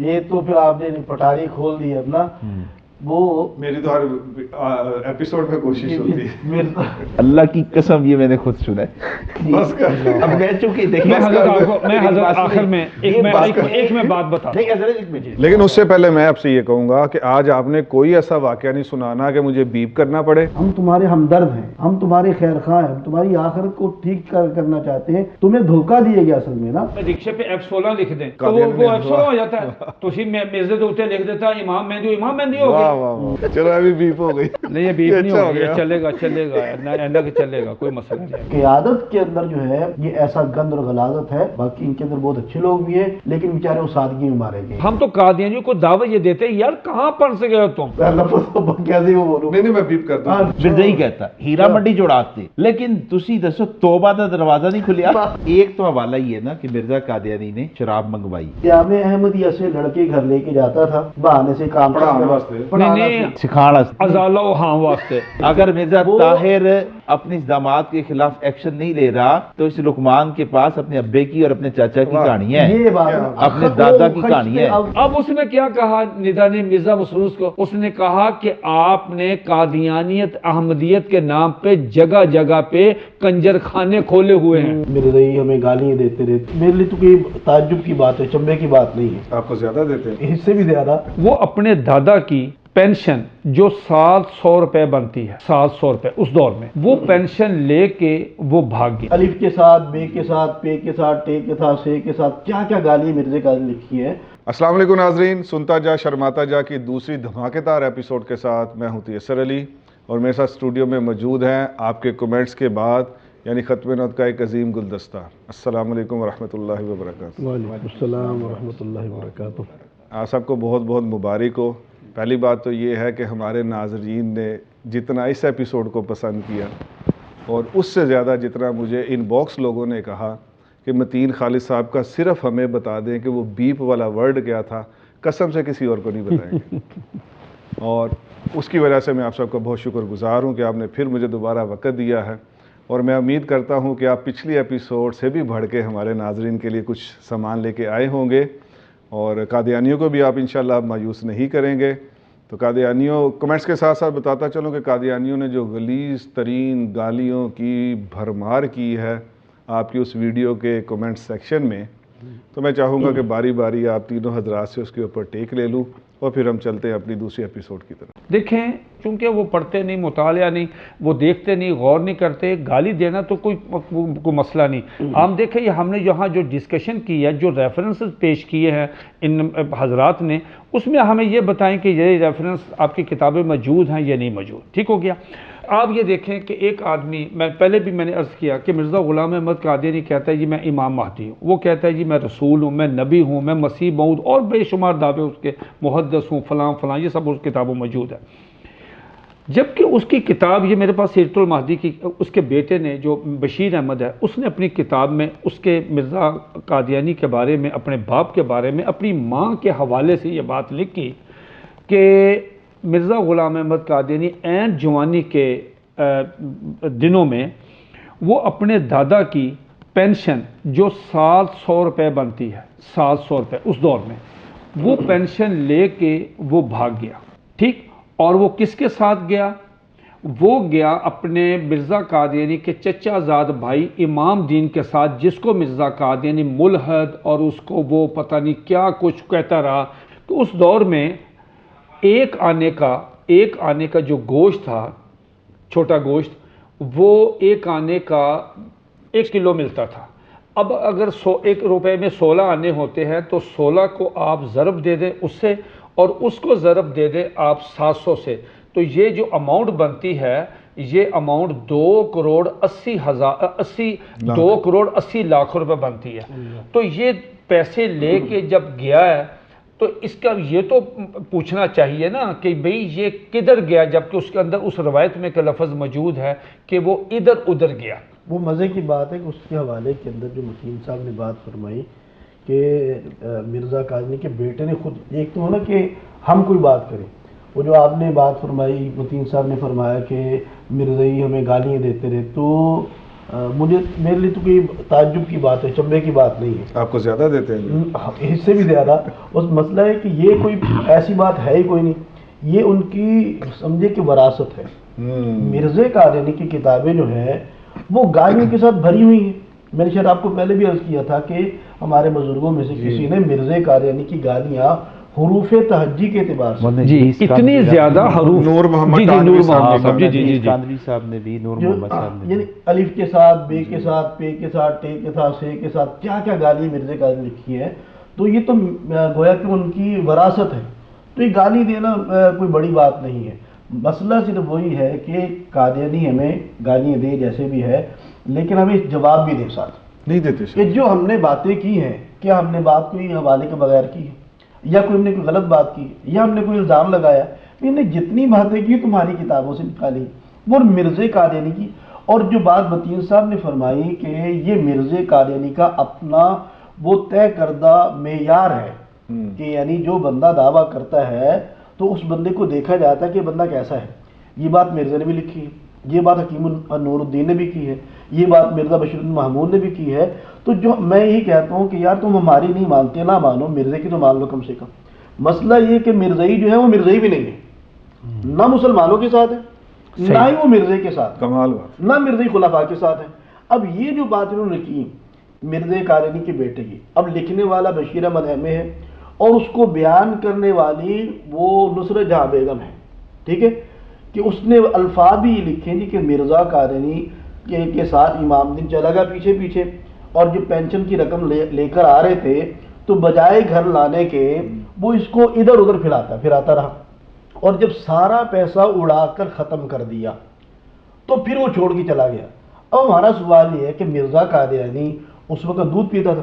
یہ تو پھر آپ نے پٹاری کھول دی اب نا. وہ میری تو ہر ایپیسوڈ میں کوشش ہوتی ہے. اللہ کی قسم یہ میں نے خود سنا ہے. بس کر اب میں چونکہ میں حضرت آخر میں ایک میں بات بتا. لیکن اس سے پہلے میں آپ سے یہ کہوں گا کہ آج آپ نے کوئی ایسا واقعہ نہیں سنانا کہ مجھے بیپ کرنا پڑے. ہم تمہارے ہمدرد ہیں, ہم تمہارے خیر خواہ ہیں, ہم تمہاری آخرت کو ٹھیک کرنا چاہتے ہیں. تمہیں دھوکہ دیے گیا اصل میں نا. رکشے پہ F16 لکھ دیں تو وہ F16 ہو جاتا ہے. تو اسی مرزے کے اوپر لکھ دیتا امام مہندی, امام مہندی ہو گیا. چلو ابھی بیپ ہو گئی. نہیں یہ بیپ نہیں ہوگی, چلے گا چلے گا, کوئی مسئلہ نہیں. قیادت کے اندر جو ہے یہ ایسا گند اور غلاظت ہے. باقی ان کے اندر بہت اچھے لوگ بھی ہیں لیکن بیچارے وہ سادگی میں مارے گئے. ہم تو قادیانیوں کو دعوت یہ دیتے ہیں یار کہاں پڑھ سے گئے تم. کیسے وہ بولوں. نہیں میں بیپ کرتا ہوں. مرزا ہی کہتا ہیرا منڈی جوڑاتے. لیکن تسی دسو توبہ دا دروازہ نہیں کھلیا. ایک تو حوالہ ہی ہے نا کہ مرزا قادیانی نے شراب منگوائی. جامع احمدیہ سے لڑکے گھر لے کے جاتا تھا بہانے سے کام سکھانا ازالہ ہاں واسطے. اگر مرزا طاہر اپنی داماد کے خلاف ایکشن نہیں لے رہا تو اس لقمان کے پاس اپنے ابے کی اور اپنے چاچا کی کہانی ہے, اپنے دادا کی کہانی ہے. اب اس نے کیا کہا ندا نے مرزا مسروس کو, اس نے کہا کہ آپ نے قادیانیت احمدیت کے نام پہ جگہ جگہ پہ کنجر خانے کھولے ہوئے ہیں. میرے رہی ہمیں گالیاں دیتے رہتے. میرے لیے تو کوئی تعجب کی بات ہے, چمبے کی بات نہیں ہے. آپ کو زیادہ دیتے ہیں, اس سے بھی زیادہ. وہ اپنے دادا کی پینشن جو 700 روپے بنتی ہے, 700 روپے اس دور میں, وہ پینشن لے کے وہ بھاگ گیا. الف کے ساتھ, بے کے ساتھ, پے کے ساتھ, ٹے کے ساتھ, سے کے ساتھ, کیا کیا گالی مرزے کا لکھی ہے. السلام علیکم ناظرین, سنتا جا شرماتا جا کی دوسری دھماکے دار ایپیسوڈ کے ساتھ میں ہوں تیسر علی اور میرے ساتھ اسٹوڈیو میں موجود ہیں آپ کے کمنٹس کے بعد یعنی ختم نعت کا ایک عظیم گلدستہ. السلام علیکم ورحمۃ اللہ وبرکاتہ. وعلیکم السلام ورحمۃ اللہ وبرکاتہ. آپ سب کو بہت بہت مبارک ہو. پہلی بات تو یہ ہے کہ ہمارے ناظرین نے جتنا اس ایپیسوڈ کو پسند کیا اور اس سے زیادہ جتنا مجھے ان باکس لوگوں نے کہا کہ متین خالد صاحب کا صرف ہمیں بتا دیں کہ وہ بیپ والا ورڈ کیا تھا, قسم سے کسی اور کو نہیں بتائیں گے. اور اس کی وجہ سے میں آپ سب کا بہت شکر گزار ہوں کہ آپ نے پھر مجھے دوبارہ وقت دیا ہے اور میں امید کرتا ہوں کہ آپ پچھلی ایپیسوڈ سے بھی بڑھ کے ہمارے ناظرین کے لیے کچھ سامان لے کے آئے ہوں گے اور قادیانیوں کو بھی آپ انشاءاللہ مایوس نہیں کریں گے. تو قادیانیوں کمنٹس کے ساتھ ساتھ بتاتا چلوں کہ قادیانیوں نے جو غلیظ ترین گالیوں کی بھرمار کی ہے آپ کی اس ویڈیو کے کمنٹ سیکشن میں, تو میں چاہوں گا کہ باری باری آپ تینوں حضرات سے اس کے اوپر ٹیک لے لوں اور پھر ہم چلتے ہیں اپنی دوسری ایپیسوڈ کی طرف. دیکھیں چونکہ وہ پڑھتے نہیں, مطالعہ نہیں, وہ دیکھتے نہیں, غور نہیں کرتے, گالی دینا تو کوئی مسئلہ نہیں. ہم دیکھیں یہ ہم نے یہاں جو ڈسکشن کی ہے, جو ریفرنسز پیش کیے ہیں ان حضرات نے, اس میں ہمیں یہ بتائیں کہ یہ ریفرنس آپ کی کتابیں موجود ہیں یا نہیں موجود. ٹھیک ہو گیا. آپ یہ دیکھیں کہ ایک آدمی, میں پہلے بھی میں نے عرض کیا کہ مرزا غلام احمد قادیانی کہتا ہے جی میں امام مہدی ہوں, وہ کہتا ہے جی میں رسول ہوں, میں نبی ہوں, میں مسیح موعود, اور بے شمار دعوے اس کے, محدث ہوں, فلاں فلاں, یہ سب اس کتابوں موجود ہے. جبکہ اس کی کتاب یہ میرے پاس سیرت المہدی کی, اس کے بیٹے نے جو بشیر احمد ہے, اس نے اپنی کتاب میں اس کے مرزا قادیانی کے بارے میں, اپنے باپ کے بارے میں, اپنی ماں کے حوالے سے یہ بات لکھی کہ مرزا غلام احمد قادیانی عین جوانی کے دنوں میں وہ اپنے دادا کی پینشن جو 700 روپے بنتی ہے, 700 روپے اس دور میں, وہ پینشن لے کے وہ بھاگ گیا. ٹھیک. اور وہ کس کے ساتھ گیا؟ وہ گیا اپنے مرزا قادیانی کے چچا زاد بھائی امام دین کے ساتھ, جس کو مرزا قادیانی ملحد اور اس کو وہ پتہ نہیں کیا کچھ کہتا رہا. کہ اس دور میں ایک آنے کا جو گوشت تھا, چھوٹا گوشت, وہ ایک آنے کا 1 کلو ملتا تھا. اب اگر 1 روپے میں 16 آنے ہوتے ہیں تو 16 کو آپ ضرب دے دیں اس سے, اور اس کو ضرب دے دیں آپ 700 سے, تو یہ جو اماؤنٹ بنتی ہے یہ اماؤنٹ 2 کروڑ 80 لاکھ روپے بنتی ہے. تو یہ پیسے لے کے جب گیا ہے تو اس کا یہ تو پوچھنا چاہیے نا کہ بھئی یہ کدھر گیا, جبکہ اس کے اندر اس روایت میں کہ لفظ موجود ہے کہ وہ ادھر ادھر گیا. وہ مزے کی بات ہے کہ اس کے حوالے کے اندر جو متین صاحب نے بات فرمائی کہ مرزا قادیانی کے بیٹے نے خود, ایک تو ہے نا کہ ہم کوئی بات کریں, وہ جو آپ نے بات فرمائی, متین صاحب نے فرمایا کہ مرزائی ہمیں گالیاں دیتے رہے, تو مجھے میرے لیے تو کوئی تعجب کی بات ہے، چنبے کی بات نہیں ہے، آپ کو زیادہ دیتے ہیں؟ اس سے بھی زیادہ. بس مسئلہ ہے کہ یہ کوئی ایسی بات ہے ہی کوئی نہیں، یہ ان کی سمجھے کہ وراثت ہے. مرزا قادیانی کی کتابیں جو ہیں وہ گالیوں کے ساتھ بھری ہوئی ہیں. میں نے شاید آپ کو پہلے بھی عرض کیا تھا کہ ہمارے بزرگوں میں سے کسی نے مرزا قادیانی کی گالیاں حروف تہجی کے اعتبار سے جی اتنی زیادہ حروف. نور محمد جی کاندوی نور صاحب محمد صاحب، جی جی جی جی کاندوی صاحب نے بھی، نور محمد صاحب نے یعنی الف کے ساتھ، بے کے ساتھ، پے کے ساتھ، ٹے کے ساتھ، سے کے ساتھ کیا کیا گالی مرزا قادیانی لکھی ہے. تو یہ تو گویا کہ ان کی وراثت ہے. تو یہ گالی دینا کوئی بڑی بات نہیں ہے. مسئلہ صرف وہی ہے کہ قادیانی ہمیں گالیاں دے جیسے بھی ہے، لیکن ہمیں جواب بھی دے ساتھ نہیں دیتے کہ جو ہم نے باتیں کی ہیں، کیا ہم نے بات کوئی حوالے کے بغیر کی ہے، یا کوئی ہم نے کوئی غلط بات کی، یا ہم نے کوئی الزام لگایا. ہم نے جتنی باتیں کی تمہاری کتابوں سے نکالی وہ مرزا قادیانی کی. اور جو بات متین صاحب نے فرمائی کہ یہ مرزا قادیانی کا اپنا وہ طے کردہ معیار ہے کہ یعنی جو بندہ دعویٰ کرتا ہے تو اس بندے کو دیکھا جاتا ہے کہ بندہ کیسا ہے. یہ بات مرزا نے بھی لکھی ہے، یہ بات حکیم نور الدین نے بھی کی ہے، یہ بات مرزا بشیر الدین محمود نے بھی کی ہے. تو جو میں یہی کہتا ہوں کہ یار تم ہماری نہیں مانتے، نہ مانو، مرزا کی تو مان لو کم سے کم. مسئلہ یہ کہ مرزائی جو ہے وہ مرزائی بھی نہیں ہے، نہ مسلمانوں کے ساتھ ہے، نہ ہی وہ مرزا کے ساتھ، کمال بات. نہ مرزائی خلفاء کے ساتھ ہے. اب یہ جو بات انہوں نے کی مرزا قادیانی کے بیٹے کی، اب لکھنے والا بشیر احمد احمد ہے اور اس کو بیان کرنے والی وہ نصرت جہاں بیگم ہے. ٹھیک ہے کہ اس نے الفاظ بھی یہ لکھے جی کہ مرزا قادیانی کے ساتھ امام دین چلا گیا پیچھے پیچھے، اور جو پینشن کی رقم لے کر آ رہے تھے تو بجائے گھر لانے کے وہ اس کو ادھر ادھر پھراتا رہا، اور جب سارا پیسہ اڑا کر ختم کر دیا تو پھر وہ چھوڑ کے چلا گیا. اب ہمارا سوال یہ ہے کہ مرزا قادیانی اس وقت دودھ پیتا تھا،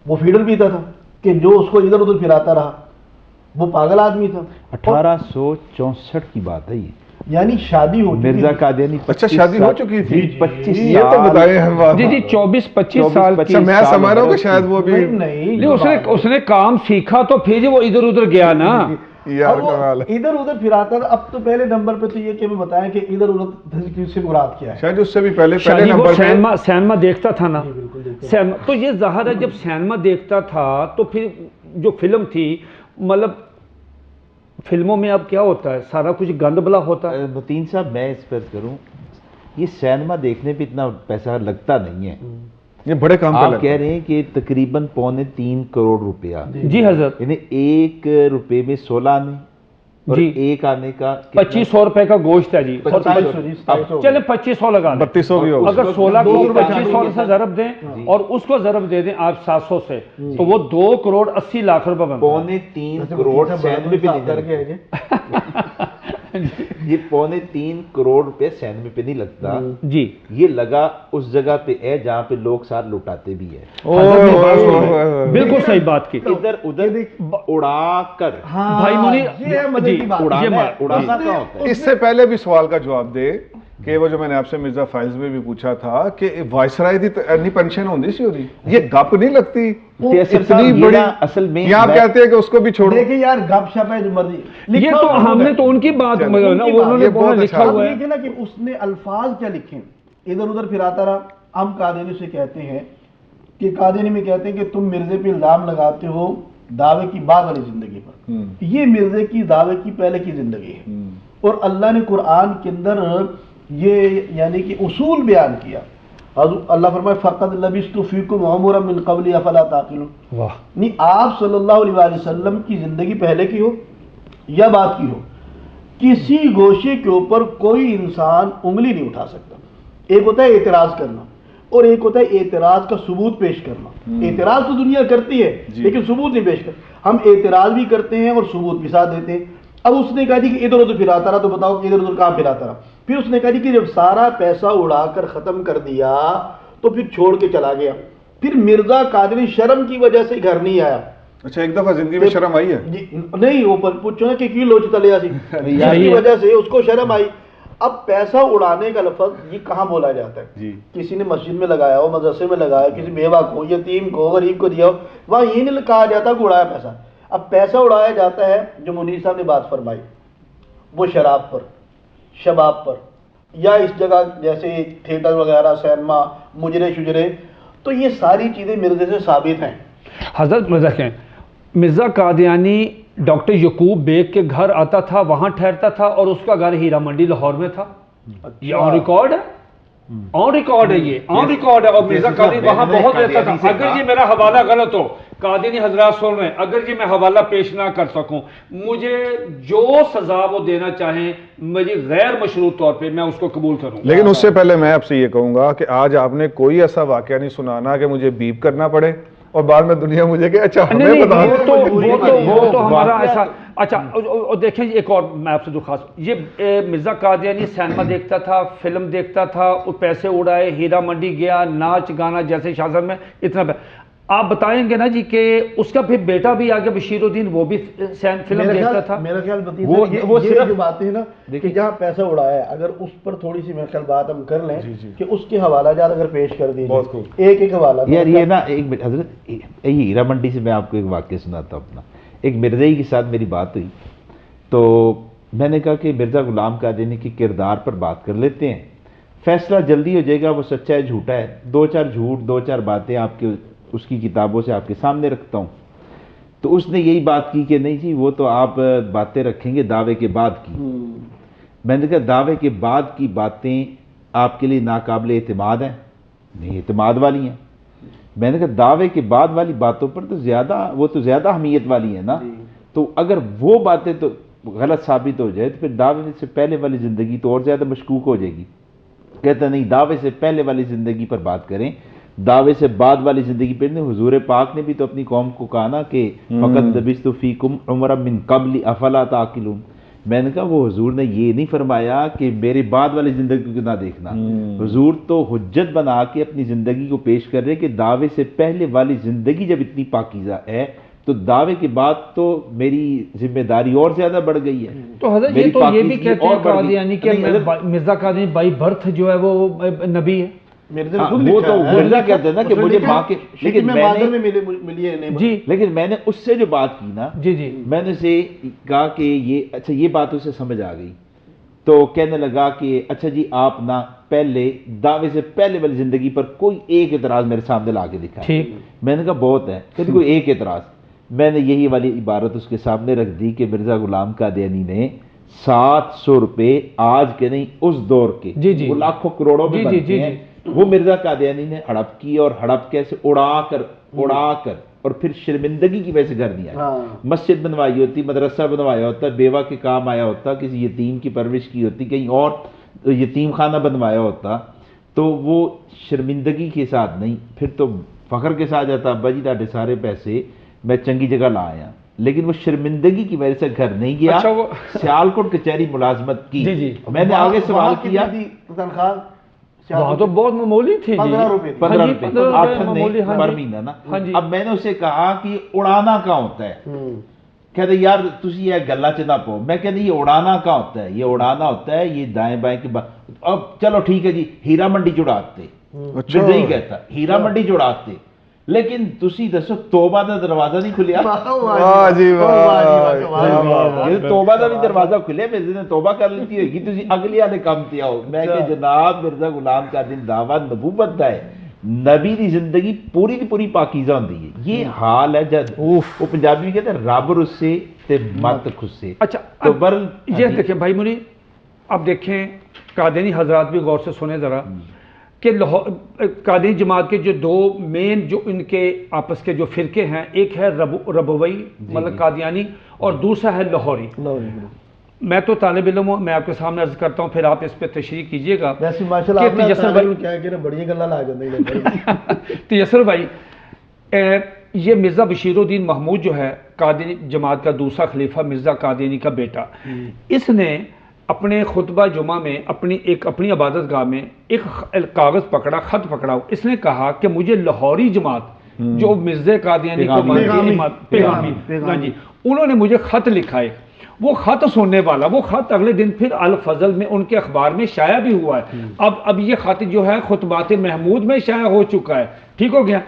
وہ فیڈر پیتا تھا کہ جو اس کو ادھر ادھر پھراتا رہا، وہ پاگل آدمی تھا. 1864 کی بات ہے یہ، یعنی شادی ہو چکی مرزا قادیانی اچھا شادی ہو چکی تھی؟ 25 یہ تو بتائیں ہم بات. جی جی 24-25 سال اچھا میں سمجھ رہا ہوں کہ شاید وہ بھی نہیں اس نے کام سیکھا تو پھر وہ ادھر ادھر گیا نا. یار کمال ہے. ادھر ادھر پھراتا تھا. اب تو پہلے نمبر پہ تو یہ کہ ہمیں بتائیں کہ ادھر ادھر سے مراد کیا ہے. شاید اس سے بھی پہلے شاید وہ نمبر پہ سینما دیکھتا تھا نا. بالکل دیکھتے ہیں. تو یہ ظاہر ہے جب سینما دیکھتا تھا تو پھر جو فلم تھی، مطلب فلموں میں اب کیا ہوتا ہے، سارا کچھ گند بلا ہوتا ہے. متین صاحب میں اس پر کروں، یہ سینما دیکھنے پہ اتنا پیسہ لگتا نہیں ہے. یہ بڑے کام پہ آپ کہہ رہے ہیں کہ تقریباً 3.25 کروڑ روپیہ، جی حضرت، یعنی 1 روپے میں 16 آنے اور جی 1 آنے کا 2500 روپے کا گوشت ہے جی. 2700 چلے 2500 لگا لیں. 3200 بھی ہوگا. اگر 16 کو 2500 سے ضرب دیں اور اس کو ضرب دے دیں آپ 700 سے، تو وہ 2 کروڑ 80 لاکھ روپے بنتا ہے. 3.25 کروڑ سینمے پہ نہیں لگتا. یہ 3.25 کروڑ روپے سینمے پہ نہیں لگتا. جی یہ لگا اس جگہ پہ ہے جہاں پہ لوگ ساتھ لٹاتے بھی ہیں. بالکل صحیح بات کی. ادھر ادھر اڑا کر بھائی منیر جی اڑانا کہاں ہوتا ہے. اس سے پہلے بھی سوال کا جواب دے کہ وہ جو میں نے آپ سے مرزا فائز میں بھی پوچھا تھا کہ وائسرائے دی انی پینشن ہوندی سی ہوتی، یہ گپ نہیں لگتی اتنی بڑی. اصل میں یہ آپ کہتے ہیں کہ اس کو بھی چھوڑو. دیکھیں یار گپ شپ ہے جو مرضی. یہ تو ہم نے تو ان کی بات انہوں نے بہت لکھا ہوا ہے. دیکھیں نا کہ اس نے الفاظ کیا لکھے، ادھر ادھر پھراتا رہا. ہم قادیانی سے کہتے ہیں کہ قادیانی میں کہتے ہیں کہ تم مرزے پہ الزام لگاتے ہو دعوے کی بعد والی زندگی پر. یہ مرزے کی دعوے کی پہلے کی زندگی ہے، اور اللہ نے قرآن کے اندر یہ یعنی کہ اصول بیان کیا. اللہ فرمائے فَقَدْ لَبِثْتُ فِيكُمْ عُمُرًا مِّن قَبْلِ أَفَلَا تَعْقِلُونَ. واہ، نہیں آپ صلی اللہ علیہ وآلہ وسلم کی زندگی پہلے کی ہو یا بعد کی ہو، کسی گوشے کے اوپر کوئی انسان انگلی نہیں اٹھا سکتا. ایک ہوتا ہے اعتراض کرنا اور ایک ہوتا ہے اعتراض کا ثبوت پیش کرنا. اعتراض تو دنیا کرتی ہے لیکن ثبوت نہیں پیش کرتی. ہم اعتراض بھی کرتے ہیں اور ثبوت بھی ساتھ دیتے ہیں. اب اس نے کہا جی کہ ادھر ادھر پھراتا رہا، تو بتاؤ کہ ادھر ادھر کہاں پھراتا رہا. پھر اس نے کہا جی کہ جب سارا پیسہ اڑا کر ختم کر دیا تو پھر چھوڑ کے چلا گیا. پھر مرزا قادری شرم کی وجہ سے گھر نہیں آیا. اچھا ایک دفعہ زندگی میں شرم آئی ہے؟ نہیں، وہ پوچھو نا کہ کی لوچ تلیا سی، جس کی وجہ سے اس کو شرم آئی. اب پیسہ اڑانے کا لفظ یہ کہاں بولا جاتا ہے؟ جی کسی نے مسجد میں لگایا ہو، مدرسے میں لگایا، کسی بیوہ کو، یتیم کو، غریب کو دیا ہو، وہاں یہ نہیں کہا جاتا کہ اڑایا پیسہ. اب پیسہ اڑایا جاتا ہے جو منیر صاحب نے بات فرمائی، وہ شراب پر، شباب پر، یا اس جگہ جیسے تھیٹر وغیرہ، سینما، مجرے شجرے، تو یہ ساری چیزیں مرزے سے ثابت ہیں. حضرت مرزا قادیانی ڈاکٹر یعقوب بیگ کے گھر آتا تھا، وہاں ٹھہرتا تھا، اور اس کا گھر ہیرا منڈی لاہور میں تھا. یہ آن ریکارڈ ہے، آن ریکارڈ ہے، یہ آن ریکارڈ ہے. اور مرزا قادیانی وہاں بہت رہتا تھا. اگر یہ میرا حوالہ غلط ہو، قادیانی حضرات سن رہے ہیں، اگر یہ میں حوالہ پیش نہ کر سکوں، مجھے جو سزا وہ دینا چاہیں مجھے غیر مشروط طور پہ، میں اس کو قبول کروں. لیکن اس سے پہلے میں آپ سے یہ کہوں گا کہ آج آپ نے کوئی ایسا واقعہ نہیں سنانا کہ مجھے بیپ کرنا پڑے اور بعد میں دنیا مجھے کہ اچھا ہمیں بتا دیں. وہ تو ہمارا ایسا. اچھا دیکھیں ایک اور میں آپ سے درخواست، یہ مرزا قادیانی سینما دیکھتا تھا، فلم دیکھتا تھا، پیسے اڑائے، ہیرا منڈی گیا، ناچ گانا جیسے شاہ صاحب میں اتنا. آپ بتائیں گے نا جی کہ اس کا پھر بیٹا بھی آگے بشیر الدین، وہ بھی فلم دیکھتا تھا. میرا خیال وہ جو باتیں ہیں نا کہ جہاں پیسہ اڑایا ہے، اگر اس پر تھوڑی سی میرا خیال بات ہم کر لیں کہ اس کے حوالہ جات اگر پیش کر دیجیے ایک ایک حوالہ. یار یہ نا ایک منٹ حضرت، ہیرا منڈی سے میں آپ کو ایک واقعہ سناتا ہوں اپنا. ایک مرزائی کے ساتھ میری بات ہوئی تو میں نے کہا کہ مرزا غلام قادیانی کے کردار پر بات کر لیتے ہیں، فیصلہ جلدی ہو جائے گا وہ سچا ہے جھوٹا ہے. دو چار جھوٹ، دو چار باتیں آپ کے اس کی کتابوں سے آپ کے سامنے رکھتا ہوں. تو اس نے یہی بات کی کہ نہیں جی وہ تو آپ باتیں رکھیں گے دعوے کے بعد کی. میں نے کہا دعوے کے بعد کی باتیں آپ کے لیے ناقابل اعتماد ہیں؟ نہیں اعتماد والی ہیں. میں نے کہا دعوے کے بعد والی باتوں پر تو زیادہ اہمیت والی ہیں نا. تو اگر وہ باتیں تو غلط ثابت ہو جائے تو پھر دعوے سے پہلے والی زندگی تو اور زیادہ مشکوک ہو جائے گی. کہتا نہیں دعوے سے پہلے والی زندگی پر بات کریں، دعوے سے بعد والی زندگی پہ نہیں. حضور پاک نے بھی تو اپنی قوم کو کہا نا کہ فقط لبثت فیکم عمرا من قبل افلا تعقلون. میں نے کہا وہ حضور نے یہ نہیں فرمایا کہ میرے بعد والی زندگی کو نہ دیکھنا. حضور تو حجت بنا کے اپنی زندگی کو پیش کر رہے کہ دعوے سے پہلے والی زندگی جب اتنی پاکیزہ ہے تو دعوے کے بعد تو میری ذمہ داری اور زیادہ بڑھ گئی ہے. تو حضرت یہ تو یہ بھی کہتے ہیں قادیانی کہ مرزا قادیانی بائی برتھ جو ہے وہ نبی ہے. وہ تو مرزا کہتے ہیں نا کہ مجھے ماں کے، لیکن میں نے اس سے جو بات کی نا، میں نے اسے کہا کہ یہ اچھا یہ بات اسے سمجھ آ گئی. تو کہنے لگا کہ اچھا جی آپ نا پہلے دعوے سے پہلے والی زندگی پر کوئی ایک اعتراض میرے سامنے لا کے دکھا. میں نے کہا بہت ہے، کہ کوئی ایک اعتراض. میں نے یہی والی عبارت اس کے سامنے رکھ دی کہ مرزا غلام قادیانی نے 700 روپے آج کے نہیں اس دور کے وہ لاکھوں کروڑوں میں بنتے ہیں، وہ مرزا قادیانی نے ہڑپ کی. اور ہڑپ کیسے؟ اڑا کر اور پھر شرمندگی کی وجہ سے گھر نہیں آیا. مسجد بنوائی ہوتی، مدرسہ بنوایا ہوتا، بیوہ کے کام آیا ہوتا، کسی یتیم کی پرورش کی ہوتی، کہیں اور یتیم خانہ بنوایا ہوتا، تو وہ شرمندگی کے ساتھ نہیں، پھر تو فخر کے ساتھ جاتا ابا جی ڈاڈے سارے پیسے میں چنگی جگہ لا آیا. لیکن وہ شرمندگی کی وجہ سے گھر نہیں گیا. سیالکوٹ کچہری ملازمت کی. میں نے آگے سوال کیا، تنخواہ وہاں تو بہت معمولی تھی، 15 روپے 8 پر مہینہ نا. اب میں نے اسے کہا کہ اڑانا کہاں ہوتا ہے؟ کہتے یار تسی یہ گلا چ نہ پو. میں کہتے یہ اڑانا کہاں ہوتا ہے؟ یہ اڑانا ہوتا ہے یہ دائیں بائیں کے بعد. اب چلو ٹھیک ہے جی ہیرا منڈی چڑھاتے، نہیں کہتا ہیرا منڈی چڑھاتے، لیکن تسی دسو توبہ دا دروازہ نہیں کھلیا. توبہ دا بھی دروازہ کھلیا، مرزا نے توبہ کر لیتی ہوگی، تسی اگلی والے کام تے آؤ. میں کہ جناب مرزا غلام قادیانی دعویٰ نبوت دا ہے، نبی دی زندگی پوری دی پوری پاکیزہ ہوندی ہے. یہ حال ہے جب وہ پنجابی کہتے ہیں رب رسے تے مت خسے. اچھا تو بر یہ دیکھیں بھائی منی، اب دیکھیں قادیانی حضرات بھی غور سے سنیں ذرا کہ قادیانی جماعت کے جو دو مین جو ان کے آپس کے جو فرقے ہیں، ایک ہے ربوی مطلب قادیانی اور دوسرا ہے لاہوری. میں تو طالب علم ہوں، میں آپ کے سامنے عرض کرتا ہوں، پھر آپ اس پہ تشریح کیجئے گا. تیسر بھائی یہ مرزا بشیر الدین محمود جو ہے قادیانی جماعت کا دوسرا خلیفہ، مرزا قادیانی کا بیٹا، اس نے اپنے خطبہ جمعہ میں اپنی عبادت گاہ میں ایک کاغذ پکڑا، خط پکڑا. اس نے کہا کہ مجھے لاہوری جماعت جو مرزا قادیانی کو پیغامی، انہوں نے مجھے خط لکھا ہے. وہ خط سننے والا، وہ خط اگلے دن پھر الفضل میں ان کے اخبار میں شائع بھی ہوا ہے. اب یہ خط جو ہے خطبات محمود میں شائع ہو چکا ہے. ٹھیک ہو گیا.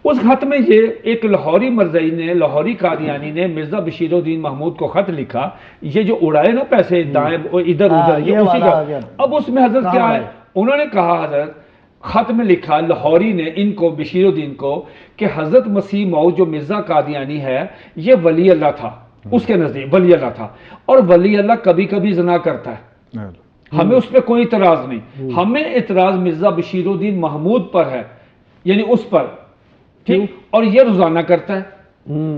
اس خط میں یہ ایک لاہوری مرزائی نے، لاہوری قادیانی نے مرزا بشیر الدین محمود کو خط لکھا، یہ جو اڑائے نا پیسے دائیں ادھر ادھر، یہ اسی کا۔ اب اس میں حضرت کیا ہے، انہوں نے کہا حضرت خط میں لکھا لاہوری نے ان کو، بشیر الدین کو، کہ حضرت مسیح موعود جو مرزا قادیانی ہے یہ ولی اللہ تھا، اس کے نزدیک ولی اللہ تھا، اور ولی اللہ کبھی کبھی زنا کرتا ہے، ہمیں اس پہ کوئی اعتراض نہیں، ہمیں اعتراض مرزا بشیر الدین محمود پر ہے، یعنی اس پر، ٹھیک، اور یہ روزانہ کرتا ہے،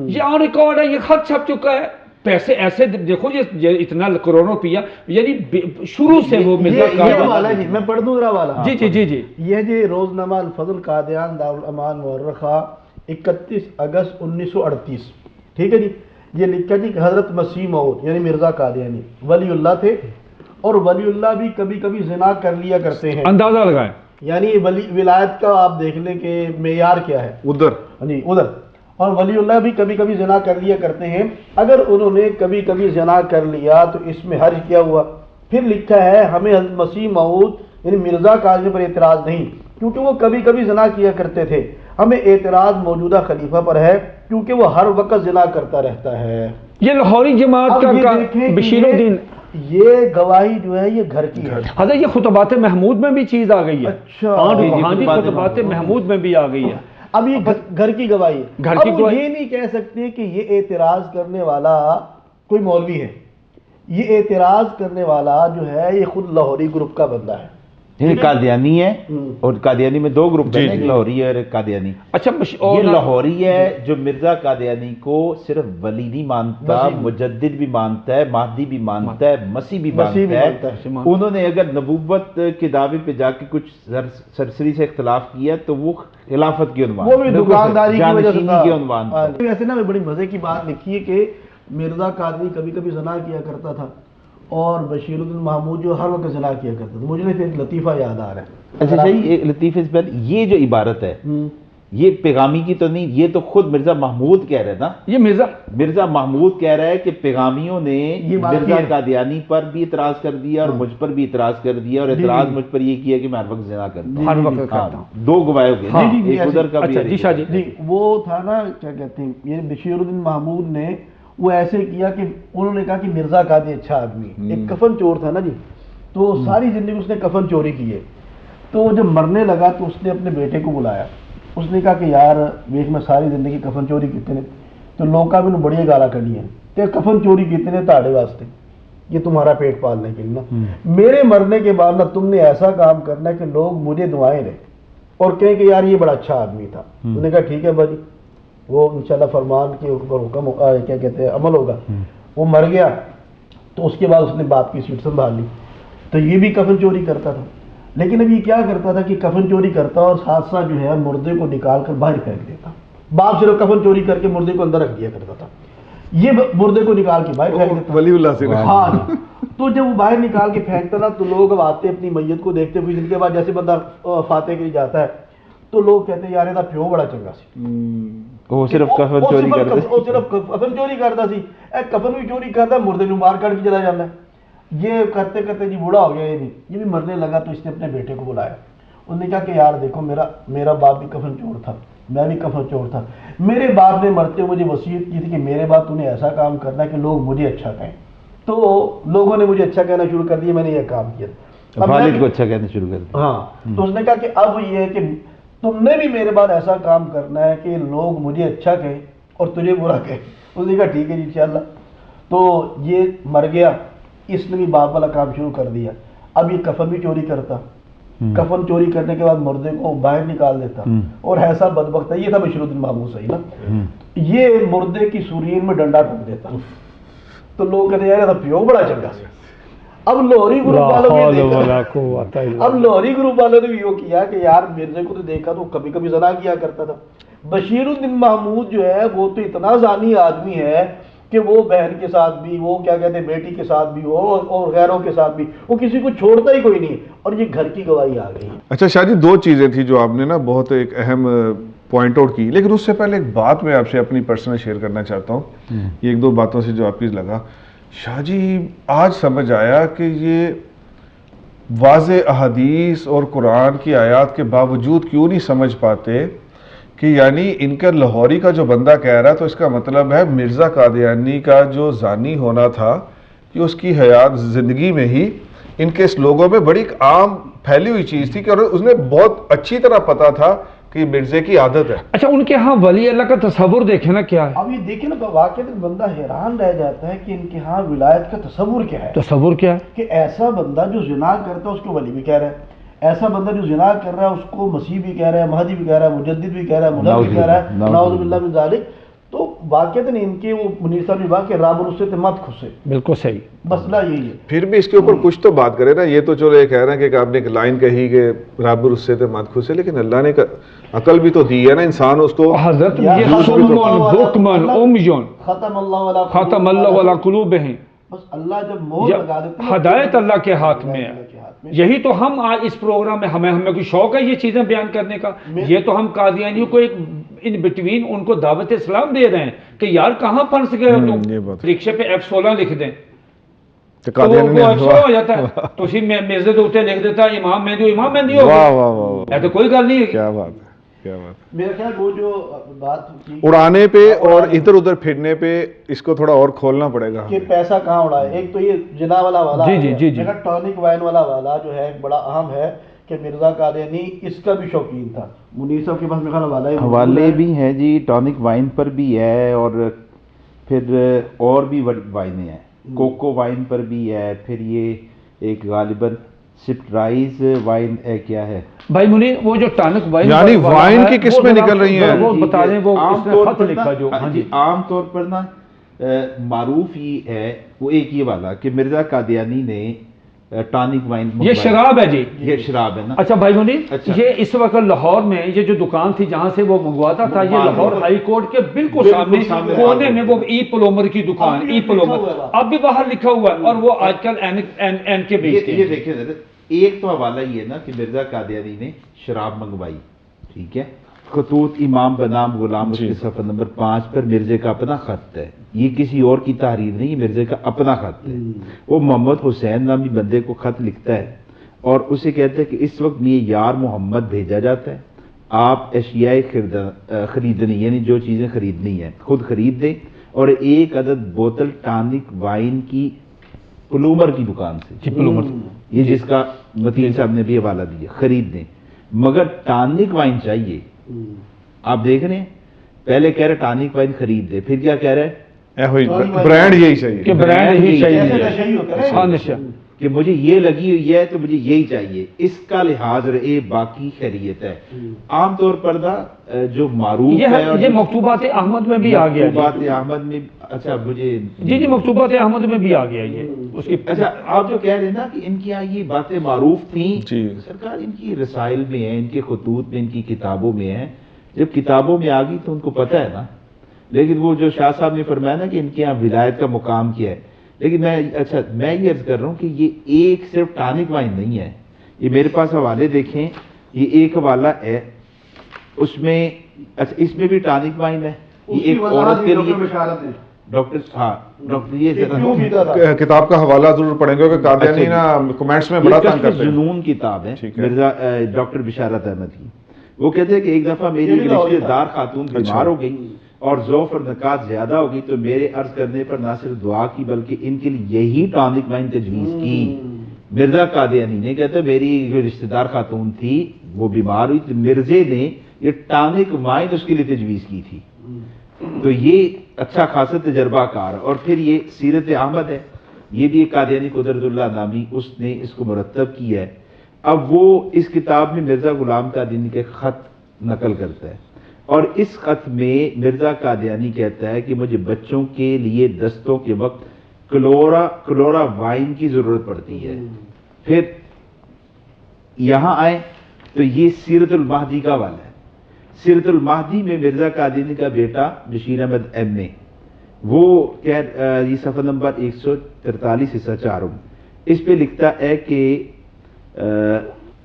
یہ آن ریکارڈ ہے، یہ خط چھپ چکا ہے، پیسے ایسے دیکھو یہ اتنا کروڑوں روپیہ، یعنی شروع سے وہ مرزا قادیانی، میں پڑھ دوں ذرا والا، جی جی جی جی، یہ جی روزنامہ الفضل قادیان دارالامان مورخہ 31 اگست 1938، ٹھیک ہے جی، یہ لکھا جی کہ حضرت مسیح موعود یعنی مرزا قادیانی ولی اللہ تھے، اور ولی اللہ بھی کبھی کبھی زنا کر لیا کرتے ہیں، اندازہ لگائیں، یعنی ولایت کا آپ دیکھ لیں کہ معیار کیا ہے جی ادھر، اور ولی اللہ بھی کبھی کبھی زنا کر لیا کرتے ہیں، اگر انہوں نے کبھی کبھی زنا کر لیا تو اس میں حرج کیا ہوا؟ پھر لکھا ہے ہمیں حضرت مسیح موعود یعنی مرزا قادیانی پر اعتراض نہیں، کیونکہ وہ کبھی کبھی زنا کیا کرتے تھے، ہمیں اعتراض موجودہ خلیفہ پر ہے کیونکہ وہ ہر وقت زنا کرتا رہتا ہے۔ یہ لاہوری جماعت کا بشیر الدین، یہ گواہی جو ہے یہ گھر کی ہے حضرت، یہ خطبات محمود میں بھی چیز آ گئی ہے، اچھا ہاں جی، خطبات محمود میں بھی آ گئی ہے، اب یہ گھر کی گواہی ہے، گھر کی اب گواہی، یہ نہیں کہہ سکتے کہ یہ اعتراض کرنے والا کوئی مولوی ہے، یہ اعتراض کرنے والا جو ہے یہ خود لاہوری گروپ کا بندہ ہے، یہ قادیانی ہے، اور قادیانی میں دو گروپ ہیں، ایک لاہوری ہے اور ایک قادیانی۔ اچھا یہ لاہوری ہے جو مرزا قادیانی کو صرف ولی نہیں مانتا، مجدد بھی مانتا ہے، مہدی بھی مانتا ہے، مسیح بھی مانتا ہے۔ انہوں نے اگر نبوت کے دعوے پہ جا کے کچھ سرسری سے اختلاف کیا تو وہ خلافت کی عنوان، وہ بھی دکانداری کی وجہ سے کی عنوان۔ ویسے نا بڑی مزے کی بات لکھی ہے کہ مرزا قادری کبھی کبھی زنا کیا کرتا تھا اور بشیر الدین محمود جو ہر وقت زنا کیا کرتا تھا، مجھے ایک لطیفہ یاد آ رہا ہے۔ اچھا صحیح، ایک لطیفے سے پہلے یہ جو عبارت ہے یہ پیغامی کی تو نہیں، یہ تو خود مرزا محمود کہہ رہے نا، یہ مرزا محمود کہہ رہا ہے کہ پیغامیوں نے مرزا قادیانی پر بھی اعتراض کر دیا اور مجھ پر بھی اعتراض کر دیا، اور اعتراض مجھ پر یہ کیا کہ میں ہر وقت زنا کرتا ہوں، ہر وقت کرتا ہوں، دو گواہ ہو گئے، ایک ادھر کا بھی۔ جی شاہ جی، وہ تھا نا کیا کہتے ہیں، یہ بشیر الدین محمود نے وہ ایسے کیا کہ انہوں نے کہا کہ مرزا قادری اچھا آدمی ہے، ایک کفن چور تھا نا جی، تو ساری زندگی اس نے کفن چوری کی ہے، تو جب مرنے لگا تو اس نے اپنے بیٹے کو بلایا، اس نے کہا کہ یار ویخ میں ساری زندگی کفن چوری کیتے نے، تو لوگوں بھی بڑی گالا کھڑی ہیں کہ کفن چوری کیتے نے تاڑے واسطے، یہ تمہارا پیٹ پالنے کے لیے نا، میرے مرنے کے بعد نا تم نے ایسا کام کرنا ہے کہ لوگ مجھے دعائیں دیں اور کہیں کہ یار یہ بڑا اچھا آدمی تھا۔ انہوں نے کہا ٹھیک ہے بھائی، وہ انشاءاللہ فرمان کے اوپر حکم کیا کہتے ہیں عمل ہوگا۔ وہ مر گیا تو اس کے بعد اس نے باپ کی سیٹ سنبھال لی، تو یہ بھی کفن چوری کرتا تھا، لیکن اب یہ کیا کرتا تھا کہ کفن چوری کرتا اور ساتھ ساتھ جو ہے مردے کو نکال کر باہر پھینک دیتا، باپ صرف کفن چوری کر کے مردے کو اندر رکھ دیا کرتا تھا، یہ مردے کو نکال کے باہر پھینک دیتا ولی اللہ سے ہاں جی۔ تو جب وہ باہر نکال کے پھینکتا نا تو لوگ اب آتے اپنی میت کو دیکھتے ہوئے، جن کے بعد جیسے بندہ فاتح کے لیے جاتا ہے تو لوگ کہتے ہیں یار یہ پیو بڑا چنگا سی، وہ صرف کفن چوری کرتا، وہ صرف کفن چوری کرتا سی، کفن بھی چوری کرتا، مردے نو مار کر کے چلا جاتا ہے۔ یہ کرتے کرتے جی بوڑھا ہو گیا، یہ بھی مرنے لگا، تو اس نے اپنے بیٹے کو بلایا، انہوں نے کہا کہ یار دیکھو میرا باپ بھی کفن چور تھا، میں بھی کفن چور تھا، میرے باپ نے مرتے مجھے وصیت کی تھی کہ میرے بعد تو نے ایسا کام کرنا ہے کہ لوگ مجھے اچھا کہیں، تو لوگوں نے مجھے اچھا کہنا شروع کر دیا، میں نے یہ کام کیا، والد کو اچھا کہنا شروع کر دیا۔ ہاں، تو اس نے کہا کہ اب یہ ہے کہ تم نے بھی میرے بعد ایسا کام کرنا ہے کہ لوگ مجھے اچھا کہیں اور تجھے برا کہیں۔ اس نے کہا ٹھیک ہے جی انشاءاللہ۔ تو یہ مر گیا، اس نے بھی باپ والا کام شروع کر دیا، اب یہ کفن بھی چوری کرتا، کفن چوری کرنے کے بعد مردے کو باہر نکال دیتا، اور ایسا بدبخت ہے، یہ تھا بشیر الدین محمود صحیح نا، یہ مردے کی سورین میں ڈنڈا ٹھوک دیتا، تو لوگ کہتے ہیں یار پیو بڑا چنگا سی۔ اب لاہوری گروپ والوں نے اب لاہوری گروپ والوں نے بھی یہ کیا کہ یار مرزے کو تو دیکھا تو کبھی کبھی زنا کیا کرتا تھا، بشیر الدین محمود جو ہے وہ تو اتنا زانی آدمی ہے کہ وہ بہن کے ساتھ بھی، وہ کیا کہتے ہیں بیٹی کے ساتھ بھی، وہ اور غیروں کے ساتھ بھی، وہ کسی کو چھوڑتا ہی کوئی نہیں، اور یہ گھر کی گواہی آ گئی۔ اچھا شاہ جی، دو چیزیں تھیں جو آپ نے نا بہت ایک اہم پوائنٹ آؤٹ کی، لیکن اس سے پہلے ایک بات میں آپ سے اپنی پرسنل شیئر کرنا چاہتا ہوں، یہ ایک دو باتوں سے جو آپ کی لگا شاہ جی، آج سمجھ آیا کہ یہ واضح احادیث اور قرآن کی آیات کے باوجود کیوں نہیں سمجھ پاتے کہ یعنی ان کا لاہوری کا جو بندہ کہہ رہا تو اس کا مطلب ہے مرزا قادیانی کا جو زانی ہونا تھا کہ اس کی حیات زندگی میں ہی ان کے اس لوگوں میں بڑی عام پھیلی ہوئی چیز تھی کہ اس نے بہت اچھی طرح پتا تھا کہ مرزے کی عادت ہے. اچھا ان کے ہاں ولی اللہ کا تصور دیکھیں نا کیا ہے. اب یہ دیکھیں نا واقعی بندہ حیران رہ جاتا ہے کہ ان کے ہاں ولایت کا تصور کیا ہے. تصور کیا ہے کہ ایسا بندہ جو زنا کرتا ہے اس کو ولی بھی کہہ رہا ہے, ایسا بندہ جو زنا کر رہا ہے اس کو مسیح بھی کہہ رہا ہے, مہدی بھی کہہ رہا ہے, مجدد بھی کہہ رہا ہے, منیر بھی کہہ رہا ہے, نعوذ باللہ من ذالک. تو واقعتاً ان کے وہ منیر صاحب نے بات کہ رب اور اس سے مت کھسے. بالکل صحیح, مسئلہ یہی ہے. پھر بھی اس کے اوپر کچھ تو بات کرے نا. یہ تو چلو یہ کہہ رہے ہیں کہ آپ نے ایک لائن کہی کہ رب اور اس سے مت کھسے, لیکن اللہ نے عقل بھی تو دی ہے نا انسان اس کو. حضرت یہ بکمن امیون ختم اللہ علی قلوبہم, بس اللہ جب مہر لگا دیتا ہے ہدایت اللہ کے ہاتھ میں ہے. یہی تو ہم آج اس پروگرام میں ہمیں کوئی شوق ہے یہ چیزیں بیان کرنے کا. یہ تو ہم قادیانیوں کو ایک ان بٹوین ان کو دعوت اسلام دے رہے ہیں کہ یار کہاں پھنس گئے ہو تم, رکشے پہ F16 لکھ دیں تو وہ F16 ہو جاتا ہے. تو اسی میزے دے اوتے لکھ دیتا ہے امام مہدی ہو گیا. یہ تو کوئی گل نہیں ہے. کیا بات ہے, کیا بات. میرا خیال وہ جو بات اڑانے پہ اور ادھر ادھر پھرنے پہ اس کو تھوڑا اور کھولنا پڑے گا کہ پیسہ کہاں اڑائے. ایک تو یہ جنا والا والا جی ٹونک وائن والا والا جو ہے بڑا اہم ہے کہ مرزا قادیانی اس کا بھی شوقین تھا. منیر صاحب کے پاس میرا حوالے بھی ہیں جی, ٹونک وائن پر بھی ہے اور پھر اور بھی وائنیں ہیں, کوکو وائن پر بھی ہے, پھر یہ ایک غالباً سپرائز وائن کیا ہے بھائی منیر, وہ جو ٹانک وائن یعنی وائن کی قسمیں نکل رہی ہیں وہ بتا دیں. وہ اس نے خط لکھا جو عام طور پر نا معروف ہی ہے وہ ایک یہ والا کہ مرزا قادیانی نے ٹانک وائن, یہ شراب ہے جی, یہ شراب ہے نا. اچھا بھائی منیر, یہ اس وقت لاہور میں یہ جو دکان تھی جہاں سے وہ منگواتا تھا, یہ لاہور ہائی کورٹ کے بالکل سامنے کونے میں وہ ای پلومر کی دکان, ای پلومر اب بھی باہر لکھا ہوا ہے. اور وہ آج کل این کے بیچتے ہیں. یہ دیکھیں ذرا, ایک تو حوالہ یہ ہے نا کہ مرزا قادیانی نے شراب منگوائی, ٹھیک ہے, خطوط امام بنام غلام اس کے صفحہ نمبر 5 پر مرزے کا اپنا خط ہے. یہ کسی اور کی تحریر نہیں, یہ مرزے کا اپنا خط ہے. وہ محمد حسین نامی بندے کو خط لکھتا ہے اور اسے کہتا ہے کہ اس وقت میں یار محمد بھیجا جاتا ہے, آپ اشیاء خریدنی یعنی جو چیزیں خریدنی ہیں خود خرید دیں, اور ایک عدد بوتل ٹانک وائن کی پلومر کی دکان سے, یہ جس کا متین صاحب نے بھی حوالہ دیا, خرید دیں, مگر ٹانک وائن چاہیے. آپ دیکھ رہے ہیں پہلے کہہ رہے ٹانک وائن خرید دے, پھر کیا کہہ رہے برانڈ یہی چاہیے, کہ برانڈ ہی چاہیے, کہ مجھے یہ لگی ہوئی ہے تو مجھے یہی چاہیے, اس کا لحاظ رہے باقی خیریت ہے. عام طور پر جو معروف ہے یہ مکتوبات احمد میں بھی آ گیا. مکتوبات احمد میں, اچھا مجھے جی مکتوبات احمد میں بھی آ گیا یہ اس کی. اچھا آپ جو کہہ رہے ہیں نا کہ ان کی یہاں یہ باتیں معروف تھیں, سرکار ان کی رسائل میں ہیں, ان کے خطوط میں, ان کی کتابوں میں ہیں. جب کتابوں میں آ گئی تو ان کو پتہ ہے نا. لیکن وہ جو شاہ صاحب نے فرمایا نا کہ ان کے یہاں ولایت کا مقام کیا ہے, لیکن میں یہ عرض کر رہا ہوں کہ یہ ایک صرف ٹانک وائن نہیں ہے. یہ میرے پاس حوالے دیکھیں, یہ ایک حوالہ ہے اس میں, اچھا اس میں بھی ٹانک وائن ہے. یہ ایک عورت کے لیے ڈاکٹر, ہاں ڈاکٹر, یہ کتاب کا حوالہ ضرور پڑھیں گے کہ قادیانی نا کمنٹس میں بڑا تنگ کرتے ہیں. جنون کتاب ہے مرزا ڈاکٹر بشارت احمد کی. وہ کہتے ہیں کہ ایک دفعہ میری رشتہ دار خاتون بیمار ہو گئی اور ذوف اور نکات زیادہ ہو گئی, تو میرے عرض کرنے پر نہ صرف دعا کی بلکہ ان کے لیے یہی ٹانک وائن تجویز کی. مرزا قادیانی نے کہتا ہے میری جو رشتہ دار خاتون تھی وہ بیمار ہوئی تو مرزے نے یہ ٹانک وائن اس کے لیے تجویز کی تھی. تو یہ اچھا خاصا تجربہ کار. اور پھر یہ سیرت احمد ہے, یہ بھی ایک قادیانی قدرت اللہ نامی اس نے اس کو مرتب کیا ہے. اب وہ اس کتاب میں مرزا غلام قادیانی کے خط نقل کرتا ہے, اور اس خط میں مرزا قادیانی کہتا ہے کہ مجھے بچوں کے لیے دستوں کے وقت کلورا وائن کی ضرورت پڑتی ہے. پھر یہاں آئے تو یہ سیرت المہدی کا والا ہے. سیرت المہدی میں مرزا قادیانی کا بیٹا بشیر احمد ایم اے, وہ یہ صفحہ نمبر 143 حصہ 4 اس پہ لکھتا ہے کہ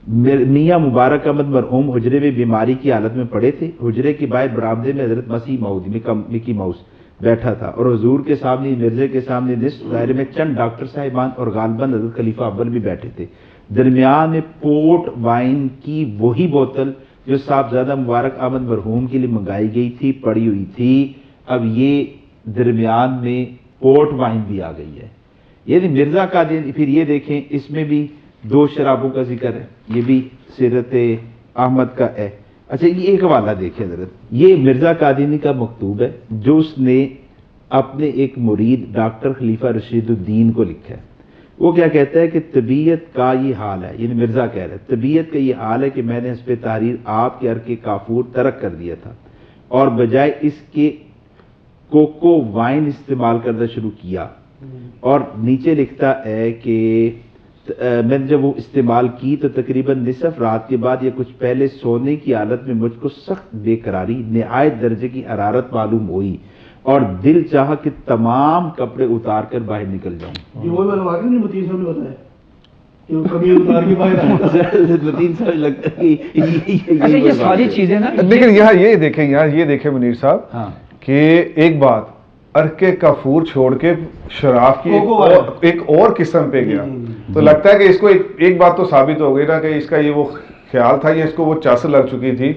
میاں مبارک احمد مرحوم حجرے میں بیماری کی حالت میں پڑے تھے. حجرے کے باہر برآمدے میں حضرت مسیح موعود مکی ماؤس بیٹھا تھا, اور حضور کے سامنے مرزے کے سامنے نصف دائرے میں چند ڈاکٹر صاحبان اور غالباً حضرت خلیفہ اول بھی بیٹھے تھے. درمیان میں پورٹ وائن کی وہی بوتل جو صاحبزادہ مبارک احمد مرحوم کے لیے منگائی گئی تھی پڑی ہوئی تھی، اب یہ درمیان میں پورٹ وائن بھی آ گئی ہے، یعنی مرزا قادیانی. پھر یہ دیکھیں اس میں بھی 2 شرابوں کا ذکر ہے، یہ بھی سیرت احمد کا ہے. اچھا یہ ایک حوالہ دیکھیں حضرت، یہ مرزا قادیانی کا مکتوب ہے جو اس نے اپنے ایک مرید ڈاکٹر خلیفہ رشید الدین کو لکھا ہے. وہ کیا کہتا ہے کہ طبیعت کا یہ حال ہے، یعنی مرزا کہہ رہا ہے طبیعت کا یہ حال ہے کہ میں نے حسب تحریر آپ کے عرق کافور ترک کر دیا تھا اور بجائے اس کے کوکو وائن استعمال کرنا شروع کیا. اور نیچے لکھتا ہے کہ میں نے جب وہ استعمال کی تو تقریباً نصف رات کے بعد یا کچھ پہلے سونے کی حالت میں مجھ کو سخت بے قراری، نہایت درجے کی حرارت معلوم ہوئی اور دل چاہا کہ تمام کپڑے اتار کر باہر نکل جاؤں. یہ وہی والا واقعہ نہیں متین صاحب نے بتایا کہ وہ کبھی اتار کے باہر آیا. متین صاحب لگتا ہے کہ اچھا یہ ساری چیزیں نا، لیکن یہاں یہ دیکھیں، یہاں یہ دیکھیں منیر صاحب ہاں کہ ایک بات عرق کافور چھوڑ کے شراب کی ایک اور قسم پہ گیا، تو لگتا ہے کہ اس کو ایک بات تو ثابت ہو گئی نا کہ اس کا یہ وہ خیال تھا، یہ اس کو وہ چس لگ چکی تھی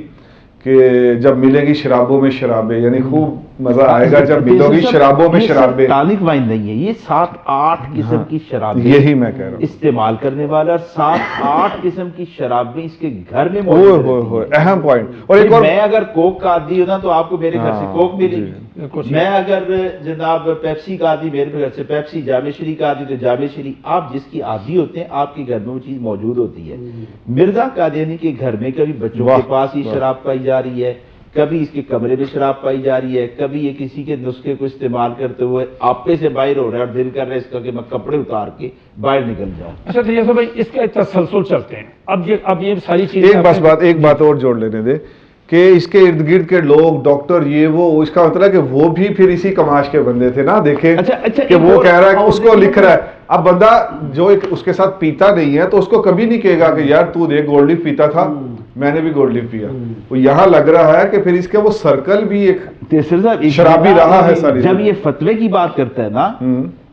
کہ جب ملے گی شرابوں میں شرابیں، یعنی خوب مزہ آئے گا جب ملو گی شرابوں میں شرابیں. ٹانک وائن نہیں ہے، یہ 7-8 قسم کی شرابیں یہی میں کہہ رہا ہوں استعمال کرنے والا، اور 7-8 قسم کی شرابیں اس کے گھر میں ہوئے موجود ہوئے رہتی ہوئے ہیں. اہم پوائنٹ. اور ایک اور میں اگر کوک کا عادی ہوتا تو آپ کو میرے گھر سے کوک ملے گی، میں اگر جناب پیپسی کا عادی میرے گھر سے پیپسی، جامع شری کا عادی تو جامع شری. آپ جس کی عادی ہوتے ہیں آپ کے گھر میں وہ چیز موجود ہوتی ہے. مرزا قادیانی کے گھر میں کبھی بچوں کے پاس ہی شراب پائی جا رہی ہے، کبھی اس کے کمرے میں شراب پائی جا رہی ہے، کبھی یہ کسی کے نسخے کو استعمال کرتے ہوئے آپے سے باہر ہو رہا ہے اور دل کر رہا ہے اس کا کہ میں کپڑے اتار کے باہر نکل جاؤں. اچھا تو یہ بھائی اس کا ایک تسلسل چلتے ہیں. اب یہ ساری چیزیں ایک بات اور جوڑ لینے دے کہ اس کے ارد گرد کے لوگ ڈاکٹر یہ وہ، اس کا مطلب ہے کہ وہ بھی پھر اسی کماش کے بندے تھے نا. دیکھیں کہ وہ کہہ رہا ہے کہ اس کو لکھ رہا ہے، اب بندہ جو اس کے ساتھ پیتا نہیں ہے تو اس کو کبھی نہیں کہے گا کہ یار تو دیکھ گولڈ لیف پیتا تھا، میں نے بھی گولڈ لیف پیا. وہ یہاں لگ رہا ہے کہ پھر اس کا وہ سرکل بھی ایک شرابی رہا ہے ساری. جب یہ فتوے کی بات کرتا ہے نا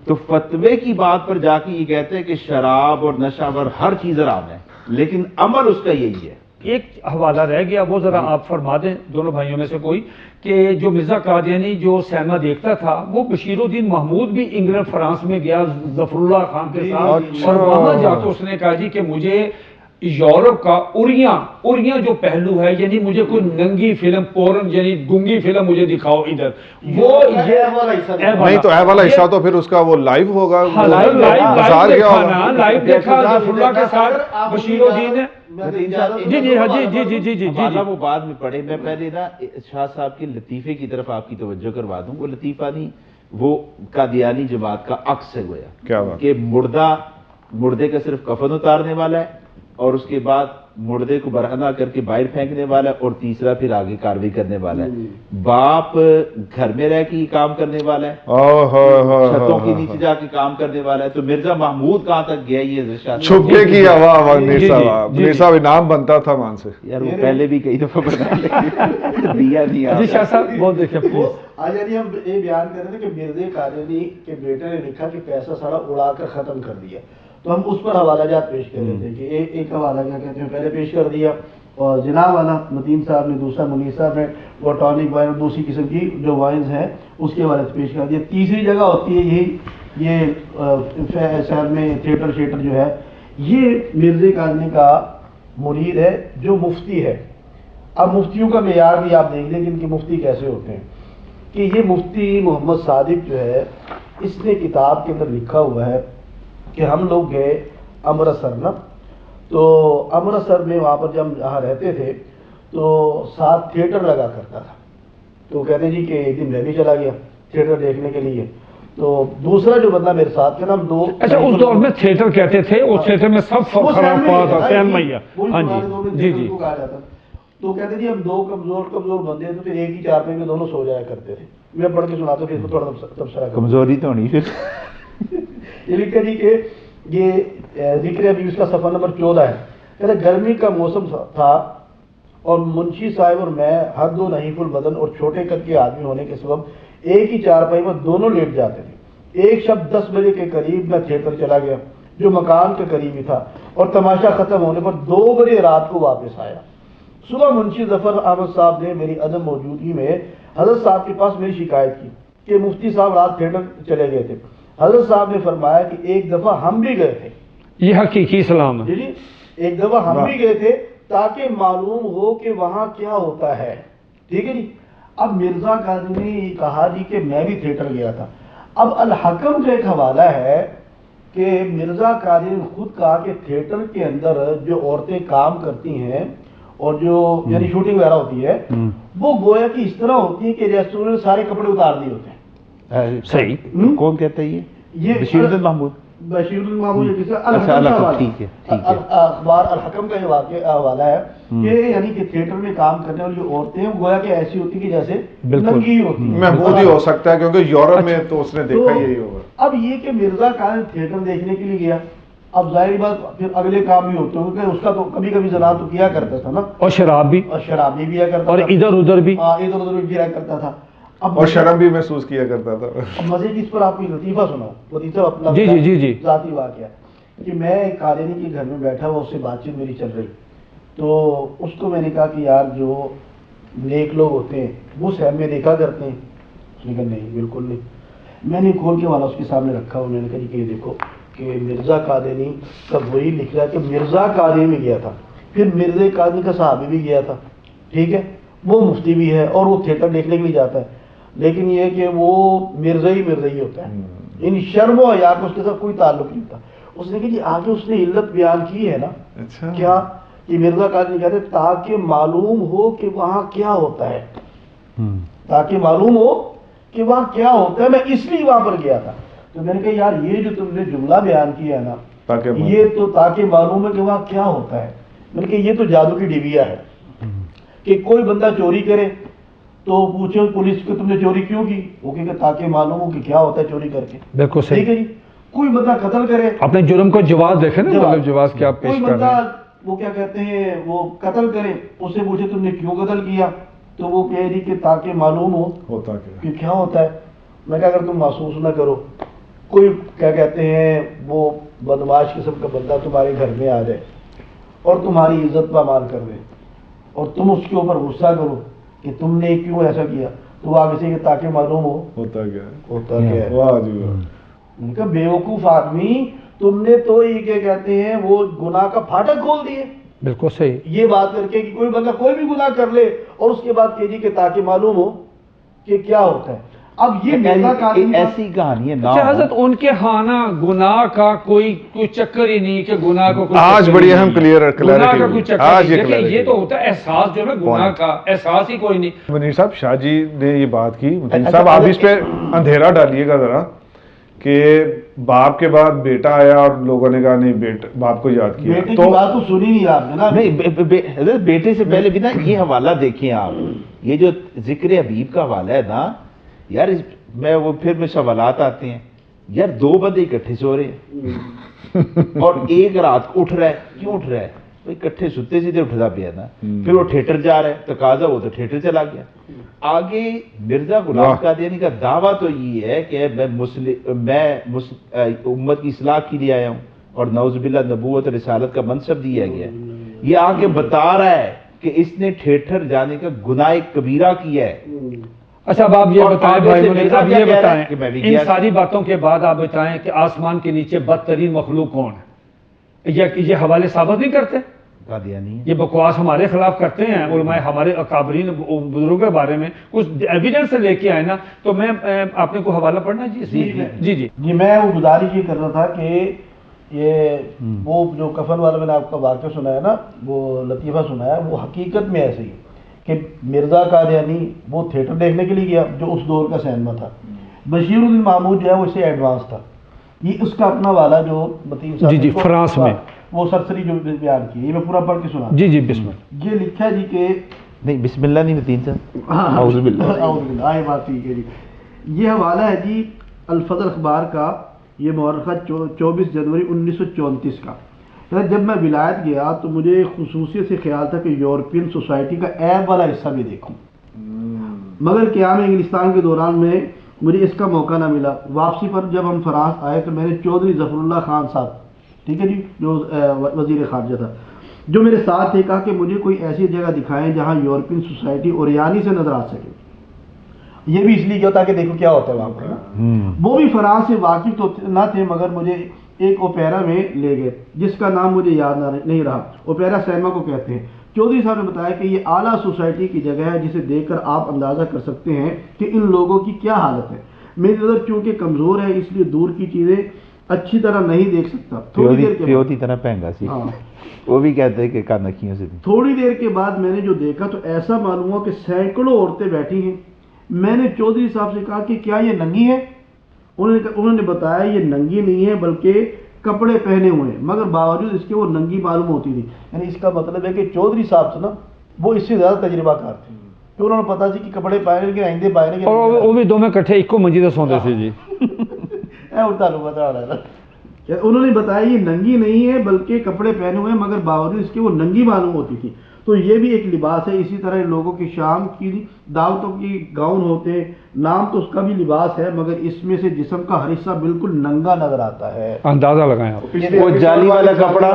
تو فتوے کی بات پر جا کے یہ کہتے ہیں کہ شراب اور نشہ ور ہر چیز حرام ہے، لیکن عمل اس کا یہی ہے. ایک حوالہ رہ گیا، وہ ذرا آپ فرما دیں دونوں بھائیوں میں سے کوئی، کہ جو مرزا قادیانی جو سینما دیکھتا تھا وہ بشیر الدین محمود بھی انگلینڈ فرانس میں گیا ظفر اللہ خان کے ساتھ، اور وہاں جا کے اس نے کہا جی کہ مجھے یورپ کا اوریاں جو پہلو ہے، یعنی مجھے کوئی ننگی فلم پورن یعنی گنگی فلم مجھے دکھاؤ ادھر. وہ نہیں تو اے والا حصہ تو پھر اس کا وہ لائیو ہوگا، لائیو دیکھا ظفر اللہ کے ساتھ بشیر الدین نے. جی وہ بعد میں پڑھے. میں پہلے نا شاہ صاحب کے لطیفے کی طرف آپ کی توجہ کروا دوں. وہ لطیفہ نہیں، وہ قادیانی جماعت کا عکس ہے گویا، کیا بات کہ مردے کا صرف کفن اتارنے والا ہے اور اس کے بعد مردے کو برہنہ کر کے باہر پھینکنے والا ہے، اور تیسرا پھر آگے کاروائی کرنے والا ہے. باپ گھر میں رہ کے کام کرنے والا ہے، چھتوں کے نیچے جا کے کام کرنے والا ہے. تو مرزا محمود کہاں تک گیا یہ چھپکے کی ہوا. میر صاحب انعام بنتا تھا مان سے یار، وہ پہلے بھی کئی دفعہ بنا دیا نہیں. جی شاہ صاحب بہت دیکھیں آج یعنی ہم یہ بیان کر رہے تھے کہ مرزا قادیانی کے بیٹے نے لکھا کہ پیسہ سارا اڑا کر ختم کر دیا، تو ہم اس پر حوالہ جات پیش کر رہے تھے کہ ایک حوالہ کیا کہتے ہیں پہلے پیش کر دیا، اور جناب والا متین صاحب نے دوسرا، منیر صاحب نے وہ ٹانک وائن اور دوسری قسم کی جو وائنز ہیں اس کے حوالے سے پیش کر دیا. تیسری جگہ ہوتی ہے یہی یہ شہر میں تھیٹر جو ہے، یہ مرزا قادیانی کا مرید ہے جو مفتی ہے. اب مفتیوں کا معیار بھی آپ دیکھ لیں کہ ان کے مفتی کیسے ہوتے ہیں. کہ یہ مفتی محمد صادق جو ہے، اس نے کتاب کے اندر لکھا ہوا ہے کہ ہم لوگ گئے امرتسر نا، تو امرتسر میں وہاں پر جب جہاں رہتے تھے تو ساتھ تھیٹر لگا کرتا تھا. تو کہتے ہیں جی کہ ایک دن میں بھی چلا گیا تھیٹر دیکھنے کے لیے. تو دوسرا جو بندہ میرے ساتھ تھا نا، ہم دو. اچھا اس دور میں تھیٹر کہتے تھے، اس تھیٹر میں سب خراب پڑا تھا سینمیا. ہاں جی جی. تو کہتے جی ہم دو کمزور بندے تھے، تو ایک ہی چارپائی میں دونوں سو جایا کرتے تھے. میں پڑھ کے سناتا ہوں پھر تھوڑا تبصرہ. کمزوری تو نہیں پھر یہ لکھا جی کہ یہ ذکر ابھی اس کا صفحہ نمبر 14 ہے. کہتے گرمی کا موسم تھا اور منشی صاحب اور میں ہر دو نحیف البدن اور چھوٹے قد کے آدمی ہونے کے سبب ایک ہی چارپائی میں دونوں لیٹ جاتے تھے. ایک شب 10 بجے کے قریب میں تھیٹر چلا گیا جو مکان کے قریب ہی تھا، اور تماشا ختم ہونے پر 2 بجے رات کو واپس آیا. صبح منشی ظفر احمد صاحب نے میری عدم موجودگی میں حضرت صاحب کے پاس میری شکایت کی کہ مفتی صاحب رات تھیٹر چلے گئے تھے. حضرت صاحب نے فرمایا کہ ایک دفعہ ہم بھی گئے تھے. یہ حقیقی اسلام ہے. جی ایک دفعہ ہم بھی گئے تھے تاکہ معلوم ہو کہ وہاں کیا ہوتا ہے. ٹھیک ہے جی. اب مرزا قادری نے یہ کہا جی کہ میں بھی تھیٹر گیا تھا. اب الحکم کا ایک حوالہ ہے کہ مرزا قادری نے خود کہا کہ تھیٹر کے اندر جو عورتیں کام کرتی ہیں اور جو یعنی شوٹنگ وغیرہ ہوتی ہے وہ گویا کہ اس طرح ہوتی ہے کہ ریسٹورنٹ نے سارے کپڑے اتار دیے ہوتے ہیں. صحیح. کون کہتا ہے یہ بشیر الدین محمود؟ بشیر الدین محمود ٹھیک ہے. اخبار الحکم کا یہ حوالہ ہے کہ یعنی کہ تھیٹر میں کام کرنے والی جو عورتیں ہیں گویا کہ ایسی ہوتی کہ جیسے ننگی ہوتی ہیں. محمود ہی ہو سکتا ہے کیونکہ یورپ میں تو اس نے دیکھا یہی ہوگا. اب یہ کہ مرزا قادری تھیٹر دیکھنے کے لیے گیا. اب ظاہر بات پھر اگلے کام بھی ہوتے ہیں کہ اس کا تو کبھی کبھی زنا تو کیا کرتا تھا نا, اور شراب بھی پیا کرتا تھا, اور ادھر ادھر بھی گرا کرتا تھا. اور شرم بھی محسوس کیا کرتا تھا. اب مزے کی اس پر آپ کو لطیفہ سناؤں. لطیفہ اپنا جی ذاتی واقعہ کہ میں ایک قادری کے گھر میں بیٹھا ہوا, اس سے بات چیت میری چل رہی, تو اس کو میں نے کہا کہ یار جو نیک لوگ ہوتے ہیں وہ شہر میں دیکھا کرتے ہیں. اس نے کہا نہیں بالکل نہیں. میں نے کھول کے والا اس کے سامنے رکھا, انہوں نے کہا کہ یہ دیکھو کہ مرزا قادری کا وہی لکھ رہا ہے کہ مرزا قادری میں گیا تھا, پھر مرزا قادری کا صحابی بھی گیا تھا. ٹھیک ہے, وہ مفتی بھی ہے اور وہ تھیٹر دیکھنے کے لیے جاتا ہے, لیکن یہ کہ وہ مرزا ہی ہوتا ہے. ان شرم و حیا کو اس کے ساتھ کوئی تعلق نہیں تھا. اس نے کہا جی آگے اس نے علت بیان کی ہے نا. اچھا. کیا کہ مرزا قادری کہتے ہیں تاکہ معلوم ہو کہ وہاں کیا ہوتا ہے, تاکہ معلوم ہو کہ وہاں کیا ہوتا ہے, میں اس لیے وہاں پر گیا تھا. تو میں نے کہا یار یہ جو تم نے جملہ بیان کیا ہے نا یہ تو تاکہ معلوم ہے کہ وہاں کیا ہوتا ہے. میں نے کہا یہ تو جادو کی ڈبیا ہے کہ کوئی بندہ چوری کرے تو پوچھو پولیس کو تم نے چوری کیوں کی, وہ کہ تاکہ معلوم ہو کہ کیا ہوتا ہے چوری کر کے. بالکل صحیح. ٹھیک ہے جی. کوئی بندہ قتل کرے, اپنے جرم کو جواز دیکھیں نا, مطلب جواز کیا پیش کوئی کر رہے ہیں. وہ کیا کہتے ہیں وہ قتل کرے, اس سے پوچھے تم نے کیوں قتل کیا, تو وہ کہہ رہی کہ تاکہ معلوم ہو کہ کیا ہوتا ہے. میں کہا اگر تم محسوس نہ کرو, کوئی کیا کہتے ہیں وہ بدماش قسم کا بندہ تمہارے گھر میں آ جائے اور تمہاری عزت پامال کر دے اور تم اس کے اوپر غصہ کرو کہ تم نے کیوں ایسا کیا, تو وہ آگے سے کہ تاکہ معلوم ہوتا کیا ہے. ان کا بیوقوف آدمی, تم نے تو یہ کیا کہتے ہیں وہ گناہ کا پھاٹک کھول دیے. بالکل صحیح. یہ بات کر کے کہ کوئی بندہ کوئی بھی گناہ کر لے اور اس کے بعد کہہ کہ تاکہ معلوم ہو کہ کیا ہوتا ہے. اب یہ ایسی کہانی ہے. حضرت ان کے ہانا گناہ کا کوئی چکر ہی نہیں کہ گناہ کو آج بڑی اہم گناہ کا کوئی چکر نہیں. یہ تو ہوتا ہے احساس جو ہے گناہ کا احساس ہی کوئی نہیں. منیر صاحب شاہ جی نے یہ بات کی, منیر صاحب آپ اس پہ اندھیرا ڈالیے گا ذرا کہ باپ کے بعد بیٹا آیا اور لوگوں نے کہا نہیں باپ کو یاد کیا, تو بات تو سنی نہیں آپ نے نا. نہیں حضرت بیٹے سے پہلے بھی نا یہ حوالہ دیکھیں آپ, یہ جو ذکر حبیب کا حوالہ ہے نا یار, میں وہ پھر سوالات آتے ہیں یار, دو بندے اکٹھے سو رہے ہیں اور ایک رات کو اٹھ رہا ہے, کیوں اٹھ رہا ہے بھائی اکٹھے ستے سیدھے اٹھتا پیا نا, پھر وہ تھیٹر جا رہا ہے تقاضا وہ تو تھیٹر چلا گیا. آگے مرزا غلام قادیانی کا دعویٰ تو یہ ہے کہ میں امت کی اصلاح کے لیے آیا ہوں اور نعوذ باللہ نبوت اور رسالت کا منصب دیا گیا. یہ آگے بتا رہا ہے کہ اس نے تھیٹر جانے کا گناہ کبیرہ کیا ہے. اچھا اب آپ یہ بتائیں بھائی, اب یہ بتائیں ان ساری باتوں کے بعد آپ بتائیں کہ آسمان کے نیچے بدترین مخلوق کون ہے؟ یہ حوالے ثابت نہیں کرتے, یہ بکواس ہمارے خلاف کرتے ہیں علماء ہمارے اکابرین بزرگوں کے بارے میں کچھ ایویڈنس لے کے آئے نا, تو میں آپ نے کو حوالہ پڑھنا جی میں وہ گزارش یہ کر رہا تھا کہ یہ وہ جو کفن والا میں نے آپ کا واقعہ سنایا نا, وہ لطیفہ سنایا, وہ حقیقت میں ایسے ہی کہ مرزا قادیانی وہ تھیٹر دیکھنے کے لیے گیا جو اس دور کا سینما تھا. بشیر الدین محمود جو ہے وہ اس سے ایڈوانس تھا. یہ اس کا اپنا والا جو متین صاحب جی فرانس میں وہ سرسری جو بیان کی, یہ میں پورا پڑھ کے سنا. جی بسم اللہ. یہ لکھا جی کہ نہیں بسم اللہ نہیں متین صاحب, اعوذ باللہ. آئے بات ٹھیک ہے جی. یہ حوالہ ہے جی الفضل اخبار کا, یہ مورخہ 24 جنوری 1934 کا. جب میں ولایت گیا تو مجھے خصوصیت سے خیال تھا کہ یورپین سوسائٹی کا عیب والا حصہ بھی دیکھوں, مگر قیام انگلستان کے دوران میں مجھے اس کا موقع نہ ملا. واپسی پر جب ہم فرانس آئے تو میں نے چودھری ظفر اللہ خان صاحب, ٹھیک ہے جی, جو وزیر خارجہ تھا, جو میرے ساتھ تھے کہا کہ مجھے کوئی ایسی جگہ دکھائیں جہاں یورپین سوسائٹی اوریانی سے نظر آ سکے. یہ بھی اس لیے کیا تاکہ دیکھو کیا ہوتا ہے وہاں پر. وہ بھی فرانس سے واقف تو نہ تھے مگر مجھے ایک اوپیرا میں لے گئے جس کا نام مجھے یاد نہیں رہا. اوپیرا سینما کو کہتے ہیں. چودھری صاحب نے بتایا کہ یہ اعلیٰ سوسائٹی کی جگہ ہے جسے دیکھ کر آپ اندازہ کر سکتے ہیں کہ ان لوگوں کی کیا حالت ہے. میری نظر چونکہ کمزور ہے اس لیے دور کی چیزیں اچھی طرح نہیں دیکھ سکتا. پیوتی طرح پہنگا سی وہ بھی کہتے ہیں کہ کانکھیوں سے. تھوڑی دیر کے بعد میں نے جو دیکھا تو ایسا معلوم ہوا کہ سینکڑوں عورتیں بیٹھی ہیں. میں نے چودھری صاحب سے کہا کہ کیا یہ ننگی ہے؟ انہوں نے بتایا یہ ننگی نہیں ہے بلکہ کپڑے پہنے ہوئے ہیں مگر باوجود اس کے وہ ننگی معلوم ہوتی تھی. یعنی اس کا مطلب ہے کہ چودھری صاحب سے نا وہ اس سے زیادہ تجربہ کار تھے کہ انہوں نے پتا سی کہ کپڑے پہنے کے آئندے پہنے کے وہ بھی دو میں کٹھے ایک کو منجی سوندے سے جی انہوں نے بتایا یہ ننگی نہیں ہے بلکہ کپڑے پہنے ہوئے ہیں مگر باوجود اس کے وہ ننگی معلوم ہوتی تھی. تو یہ بھی ایک لباس ہے. اسی طرح ان لوگوں کی شام کی دعوتوں کی گاؤن ہوتے ہیں. نام تو اس کا بھی لباس ہے مگر اس میں سے جسم کا ہر حصہ بالکل ننگا نظر آتا ہے. اندازہ لگائیں آپ. وہ جالی والا کپڑا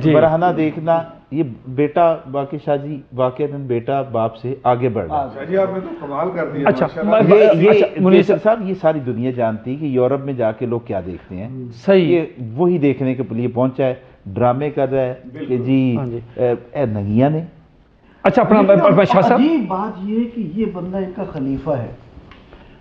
برہنہ دیکھنا. یہ بیٹا باقی شاہ جی واقعتاً بیٹا باپ سے آگے بڑھ رہا ہے. جی آپ نے تو کمال کر دیا. اچھا منیسر صاحب یہ ساری دنیا جانتی ہے کہ یورپ میں جا کے لوگ کیا دیکھتے ہیں. صحیح. یہ وہی دیکھنے کے لیے پہنچا ہے. ڈرامے کر رہا ہے کہ جی نگیاں نے. اچھا اپنا شاہ صاحب عجیب بات یہ ہے کہ یہ بندہ ان کا خلیفہ ہے.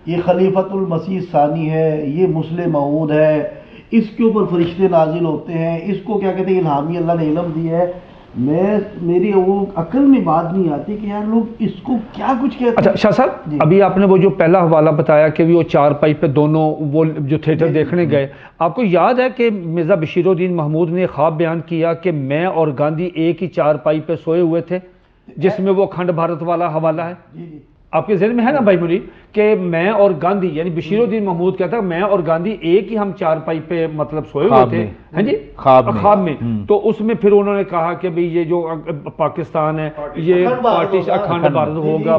یہ خلیفۃ المسیح ثانی ہے. یہ مسلم موعود ہے. اس کے اوپر فرشتے نازل ہوتے ہیں. اس کو کیا کہتے ہیں الہامی اللہ نے علم دیا ہے. میری وہ عقل میں بات نہیں آتی کہ یار لوگ اس کو کیا کچھ کہتے ہیں. اچھا شاہ صاحب ابھی آپ نے وہ جو پہلا حوالہ بتایا کہ وہ چار پائی پہ دونوں وہ جو تھیٹر دیکھنے گئے, آپ کو یاد ہے کہ مرزا بشیر الدین محمود نے خواب بیان کیا کہ میں اور گاندھی ایک ہی چار پائی پہ سوئے ہوئے تھے جس میں وہ اکھنڈ بھارت والا حوالہ ہے. آپ کے ذہن میں ہے نا بھائی منیر کہ میں اور گاندھی یعنی بشیر الدین محمود کہتا ہے میں اور گاندھی ایک ہی ہم چار پائی پہ مطلب سوئے ہوئے تھے. ہاں جی خواب میں. تو اس میں پھر انہوں نے کہا کہ بھئی یہ جو پاکستان ہے یہ پارٹی اکھنڈ بھارت ہوگا.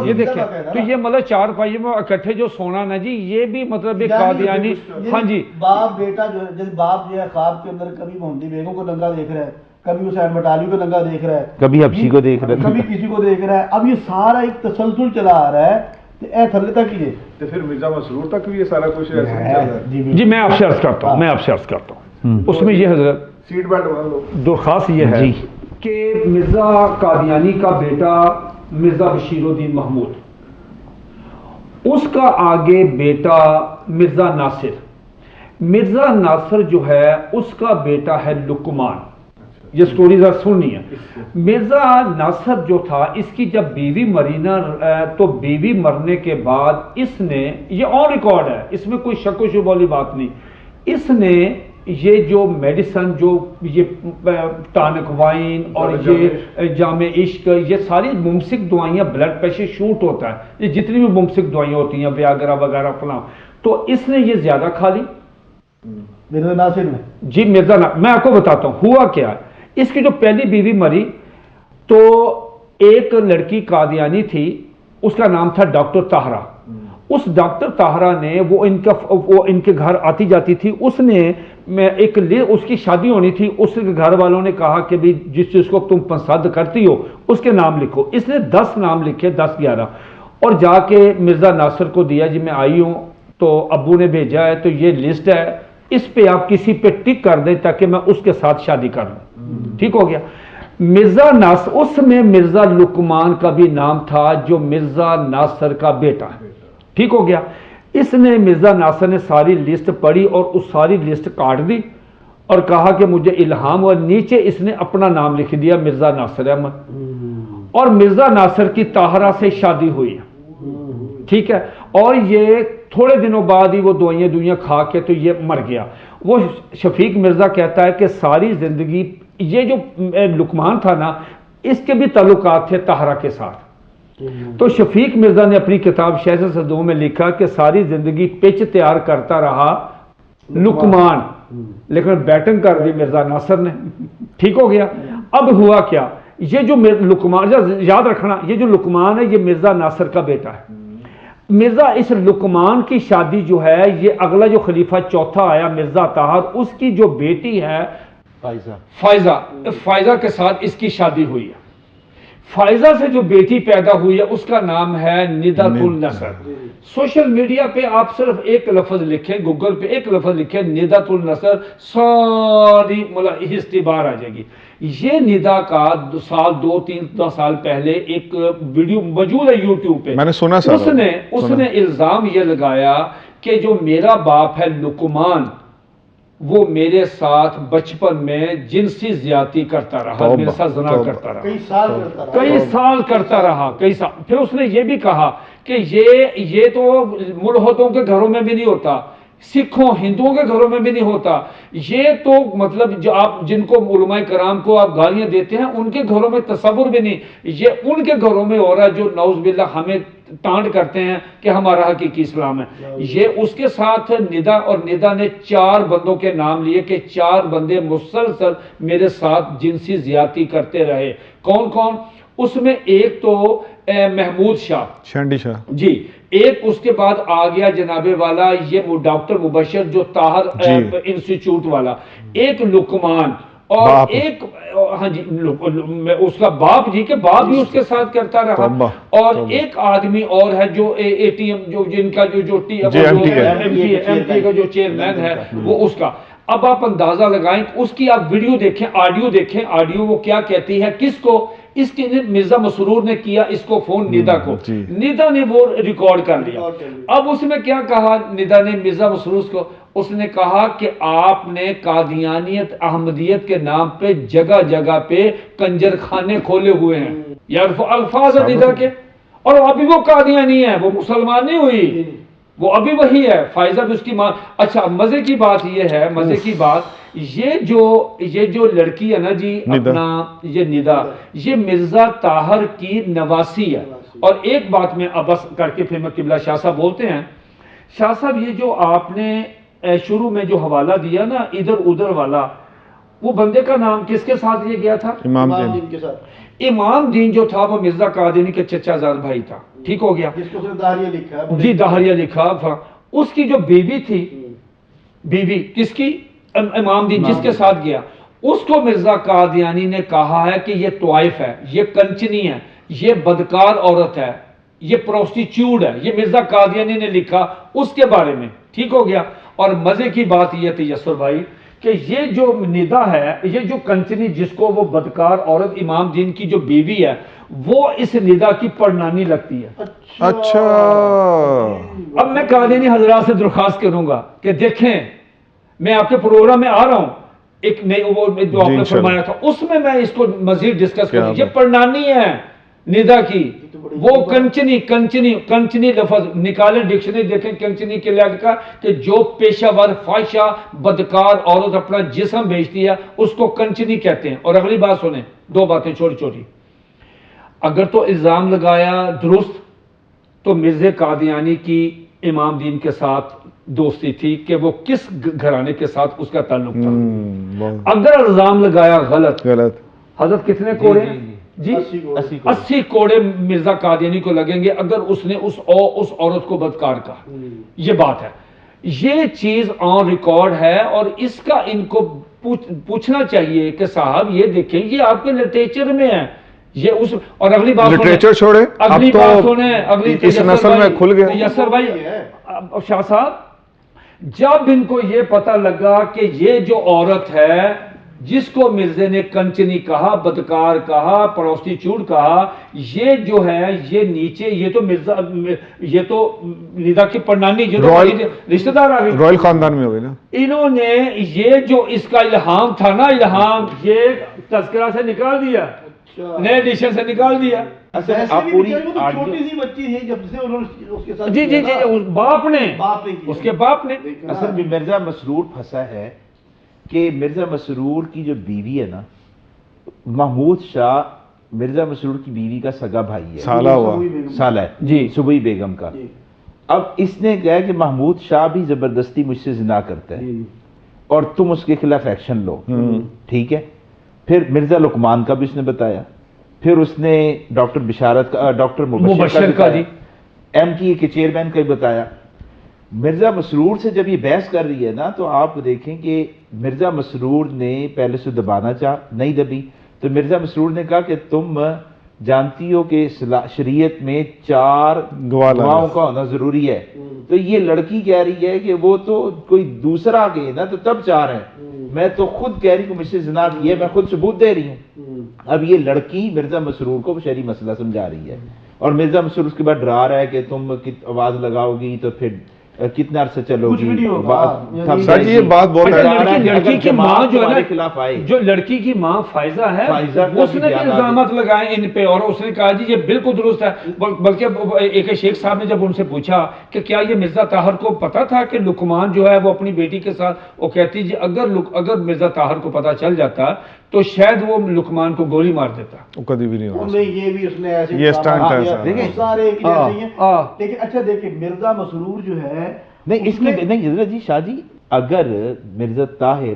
یہ دیکھیں تو یہ مطلب چار پائی میں اکٹھے جو سونا نا جی یہ بھی مطلب ایک قادیانی. ہاں جی باپ بیٹا جو باپ جو ہے خواب کے اندر کبھی محمدی بیگم کو ننگا دیکھ رہا ہے, کبھی حسین بٹالی کو ننگا دیکھ رہا ہے, کبھی حبشی کو دیکھ رہا ہے, کبھی کسی کو دیکھ رہا ہے. اب یہ سارا ایک تسلسل چلا آ رہا ہے تو اے تھلے تک یہ تو پھر مرزا مسرور تک بھی یہ سارا کچھ ایسا چل رہا ہے. جی میں آپ سے عرض کرتا ہوں اس میں یہ حضرت سیٹ بیلٹ مان لو. درخواست یہ ہے کہ مرزا قادیانی کا بیٹا مرزا بشیر الدین محمود, اس کا آگے بیٹا مرزا ناصر. مرزا ناصر جو ہے اس کا بیٹا ہے لقمان. یہ سٹوری ذرا سننی ہے. مرزا ناصر جو تھا اس کی جب بیوی مری نا تو بیوی مرنے کے بعد اس نے یہ آن ریکارڈ ہے اس میں کوئی شک و شبہ والی بات نہیں, اس نے یہ جو میڈیسن جو یہ ٹانک وائن اور یہ جامع عشق یہ ساری ممسک دوائیاں بلڈ پریشر شوٹ ہوتا ہے یہ جتنی بھی ممسک دوائیاں ہوتی ہیں ویاگرا وغیرہ فلاں تو اس نے یہ زیادہ کھا لی مرزا ناصر نے. جی مرزا میں آپ کو بتاتا ہوں ہوا کیا ہے. اس کی جو پہلی بیوی مری تو ایک لڑکی قادیانی تھی اس کا نام تھا ڈاکٹر طاہرہ. اس ڈاکٹر طاہرہ نے وہ ان کے گھر آتی جاتی تھی. اس نے اس کی شادی ہونی تھی. اس کے گھر والوں نے کہا کہ بھی جس چیز کو تم پسند کرتی ہو اس کے نام لکھو. اس نے 10 نام لکھے 10-11 اور جا کے مرزا ناصر کو دیا. جی میں آئی ہوں تو ابو نے بھیجا ہے تو یہ لسٹ ہے اس پہ آپ کسی پہ ٹک کر دیں تاکہ میں اس کے ساتھ شادی کر لوں. ٹھیک ہو گیا. مرزا ناصر اس میں مرزا لقمان کا بھی نام تھا جو مرزا ناصر کا بیٹا ہے. ٹھیک ہو گیا. اس نے مرزا ناصر نے ساری لسٹ پڑھی اور اس ساری لسٹ کاٹ دی اور کہا کہ مجھے الہام, اور نیچے اس نے اپنا نام لکھ دیا مرزا ناصر احمد. اور مرزا ناصر کی طاہرہ سے شادی ہوئی. ٹھیک ہے. اور یہ تھوڑے دنوں بعد ہی وہ دوائیاں کھا کے تو یہ مر گیا. وہ شفیق مرزا کہتا ہے کہ ساری زندگی یہ جو لقمان تھا نا اس کے بھی تعلقات تھے طاہرہ کے ساتھ. تو شفیق مرزا نے اپنی کتاب شہزاد صدوں میں لکھا کہ ساری زندگی پچ تیار کرتا رہا لقمان لیکن بیٹنگ کر دی مرزا ناصر نے. ٹھیک ہو گیا. اب ہوا کیا, یہ جو لقمان یاد رکھنا یہ جو لقمان ہے یہ مرزا ناصر کا بیٹا ہے. مرزا اس لقمان کی شادی جو ہے یہ اگلا جو خلیفہ چوتھا آیا مرزا طاہر اس کی جو بیٹی ہے فائزہ کے ساتھ اس کی شادی ہوئی ہے. فائزہ سے جو بیٹی پیدا ہوئی ہے اس کا نام ہے ندۃ النصر. سوشل میڈیا پہ آپ صرف ایک لفظ لکھیں, گوگل پہ ایک لفظ لکھیں ندۃ النصر, ساری ہسٹری باہر آ جائے گی. یہ ندا کا 2-3 سال پہلے ایک ویڈیو موجود ہے یوٹیوب پہ, میں نے سنا اس نے الزام یہ لگایا کہ جو میرا باپ ہے لقمان, وہ میرے ساتھ بچپن میں جنسی زیادتی کرتا رہا, میرے ساتھ زنا کرتا رہا, کئی سال کرتا رہا. پھر اس نے یہ بھی کہا کہ یہ تو ملحدوں کے گھروں میں بھی نہیں ہوتا, سکھوں ہندوؤں کے گھروں میں بھی نہیں ہوتا, یہ تو مطلب جو آپ جن کو علماء کرام کو آپ گالیاں دیتے ہیں ان کے گھروں میں تصور بھی نہیں, یہ ان کے گھروں میں ہو رہا ہے جو نعوذ باللہ ہمیں ٹانٹ کرتے ہیں کہ ہمارا حقیقی اسلام ہے. یہ اس کے ساتھ ندا, اور ندا نے 4 بندوں کے نام لیے کہ 4 بندے مسلسل میرے ساتھ جنسی زیادتی کرتے رہے. کون کون؟ اس میں ایک تو محمود شاہ, شانڈی شاہ جی, ایک اس کے بعد آ گیا جناب والا یہ ڈاکٹر مبشر جو طاہر انسٹیٹیوٹ والا, ایک لقمان, اور ایک ہاں جی اس کا باپ, جی کہ باپ بھی اس کے ساتھ کرتا رہا, اور ایک آدمی اور ہے جو اے ٹی ایم جو جن کا جو ایم پی کا جو چیئرمین ہے وہ اس کا. اب آپ اندازہ لگائیں, اس کی آپ ویڈیو دیکھیں, آڈیو دیکھیں, آڈیو وہ کیا کہتی ہے, کس کو, اس کے مرزا مسرور نے کیا اس کو فون ندا کو, ندا نے وہ ریکارڈ کر لیا. اب اس میں کیا کہا ندا نے مرزا مسرور کو, اس نے کہا کہ آپ نے قادیانیت احمدیت کے نام پہ جگہ جگہ پہ کنجر خانے کھولے ہوئے ہیں. یار الفاظ ہے ندا کے, اور ابھی وہ قادیانی ہے, وہ مسلمان نہیں ہوئی, وہ ابھی وہی ہے. فائزہ بھی اس کی ماں. اچھا مزے کی بات یہ ہے, مزے کی بات یہ جو لڑکی ہے نا جی اپنا یہ ندا, یہ مرزا طاہر کی نواسی ہے. اور ایک بات میں ابس کر کے پھر میں قبلہ شاہ صاحب بولتے ہیں. شاہ صاحب یہ جو آپ نے شروع میں جو حوالہ دیا نا ادھر ادھر والا, وہ بندے کا نام کس کے ساتھ یہ گیا تھا؟ امام دین کے ساتھ. امام دین جو تھا وہ مرزا قادیانی کے چچا زاد بھائی تھا, ٹھیک ہو گیا, جس کو داہریہ لکھا ہے, جی داہریہ لکھا تھا. اس کی جو بیوی تھی, بیوی کس کی؟ امام دین جس کے ساتھ گیا, اس کو مرزا قادیانی نے کہا ہے کہ یہ طوائف ہے, یہ کنچنی ہے, یہ بدکار عورت ہے, یہ پروسٹیچیوٹ ہے. یہ مرزا قادیانی نے لکھا اس کے بارے میں, ٹھیک ہو گیا. اور مزے کی بات یہ تھی یسر بھائی کہ یہ جو ندا ہے, یہ جو کنچنی جس کو وہ بدکار عورت امام دین کی جو بیوی ہے, وہ اس ندا کی پڑنانی لگتی ہے. اچھا, اب میں قادیانی حضرات سے درخواست کروں گا کہ دیکھیں, میں آپ کے پروگرام میں آ رہا ہوں, ایک نئی وہ جو آپ نے فرمایا تھا اس میں میں اس کو مزید ڈسکس کروں. یہ پڑنانی ہے ندا کی, وہ کنچنی لفظ نکالیں, ڈکشنری دیکھیں کنچنی کے لئے کا کہ جو پیشہ ور فاحشہ بدکار عورت اپنا جسم بیچتی ہے اس کو کنچنی کہتے ہیں. اور اگلی بات سنیں, 2 باتیں چھوٹی چھوٹی. اگر تو الزام لگایا درست, تو مرزا قادیانی کی امام دین کے ساتھ دوستی تھی کہ وہ کس گھرانے کے ساتھ اس کا تعلق تھا. اگر الزام لگایا غلط, حضرت کتنے کوڑے جی 80 کوڑے مرزا قادیانی کو لگیں گے اگر اس نے اس عورت کو بدکار کہا. یہ بات ہے, یہ چیز آن ریکارڈ ہے, اور اس کا ان کو پوچھنا چاہیے کہ صاحب یہ دیکھیں یہ آپ کے لٹریچر میں ہے, یہ اس. اور اگلی بات لٹریچر چھوڑے, اگلی بات سنیں, اگلی اس نسل میں کھل گیا. یسر بھائی شاہ صاحب, جب ان کو یہ پتہ لگا کہ یہ جو عورت ہے جس کو مرزا نے کنچنی کہا, بدکار کہا, پروسٹیچیوٹ کہا, یہ جو ہے یہ نیچے, یہ تو مرزا, یہ تو ندا کی پڑنانی, یہ تو رشتہ دار آ گئی, رائل خاندان میں ہو گئی نا. انہوں نے یہ جو اس کا الہام تھا نا, الہام یہ تذکرہ سے نکال دیا, نئے ایڈیشن سے نکال دیا. آپ پوری چھوٹی سی بچی تھی جب سے انہوں نے اس کے ساتھ جی جی جی باپ نے اس کے باپ نے. اصل میں مرزا مسرور پھنسا ہے کہ مرزا مسرور کی جو بیوی ہے نا, محمود شاہ مرزا مسرور کی بیوی کا سگا بھائی ہے, سالہ ہے جی, صبحی بیگم کا. اب اس نے کہا کہ محمود شاہ بھی زبردستی مجھ سے زنا کرتا ہے اور تم اس کے خلاف ایکشن لو, ٹھیک ہے. پھر مرزا لقمان کا بھی اس نے بتایا, پھر اس نے ڈاکٹر بشارت کا, ڈاکٹر مبشر کا, ایم کی کے چیئرمین کا بھی بتایا. مرزا مسرور سے جب یہ بحث کر رہی ہے نا تو آپ دیکھیں کہ مرزا مسرور نے پہلے سے دبانا چاہ نہیں دبی، تو مرزا مسرور نے کہا کہ تم جانتی ہو کہ شریعت میں 4 گواہوں کا ہونا ضروری ہے، تو یہ لڑکی کہہ رہی ہے کہ وہ تو کوئی دوسرا گئے نا تو تب 4 ہیں، میں تو خود کہہ رہی ہوں مجھ سے زنا کی ہے، میں خود ثبوت دے رہی ہوں۔ اب یہ لڑکی مرزا مسرور کو شرعی مسئلہ سمجھا رہی ہے، اور مرزا مسرور اس کے بعد ڈرا رہا ہے کہ تم آواز لگاؤ گی تو پھر کتنا عرصہ چلو کچھ بھی گی، نہیں ہوگا۔ سر جی یہ بات بہت لڑکی کی ماں جو ہے خلاف آئے، جو لڑکی کی ماں فائزہ ہے اس نے الزامات لگائے ان پہ، اور اس نے کہا جی یہ بالکل درست ہے، بلکہ ایک شیخ صاحب نے جب ان سے پوچھا کہ کیا یہ مرزا طاہر کو پتا تھا کہ لقمان جو ہے وہ اپنی بیٹی کے ساتھ، وہ کہتی جی اگر مرزا طاہر کو پتا چل جاتا تو شاید وہ لقمان کو گولی مار دیتا۔ وہ کبھی بھی نہیں ہوگا۔ نہیں، یہ بھی اس نے ایسے یہ اسٹنٹ ہے سر۔ دیکھیں سارے ایک جیسے ہی ہیں، لیکن اچھا دیکھیں مرزا مسرور جو ہے نہیں اس کی نہیں حضرت جی شاہ جی، اگر مرزا طاہر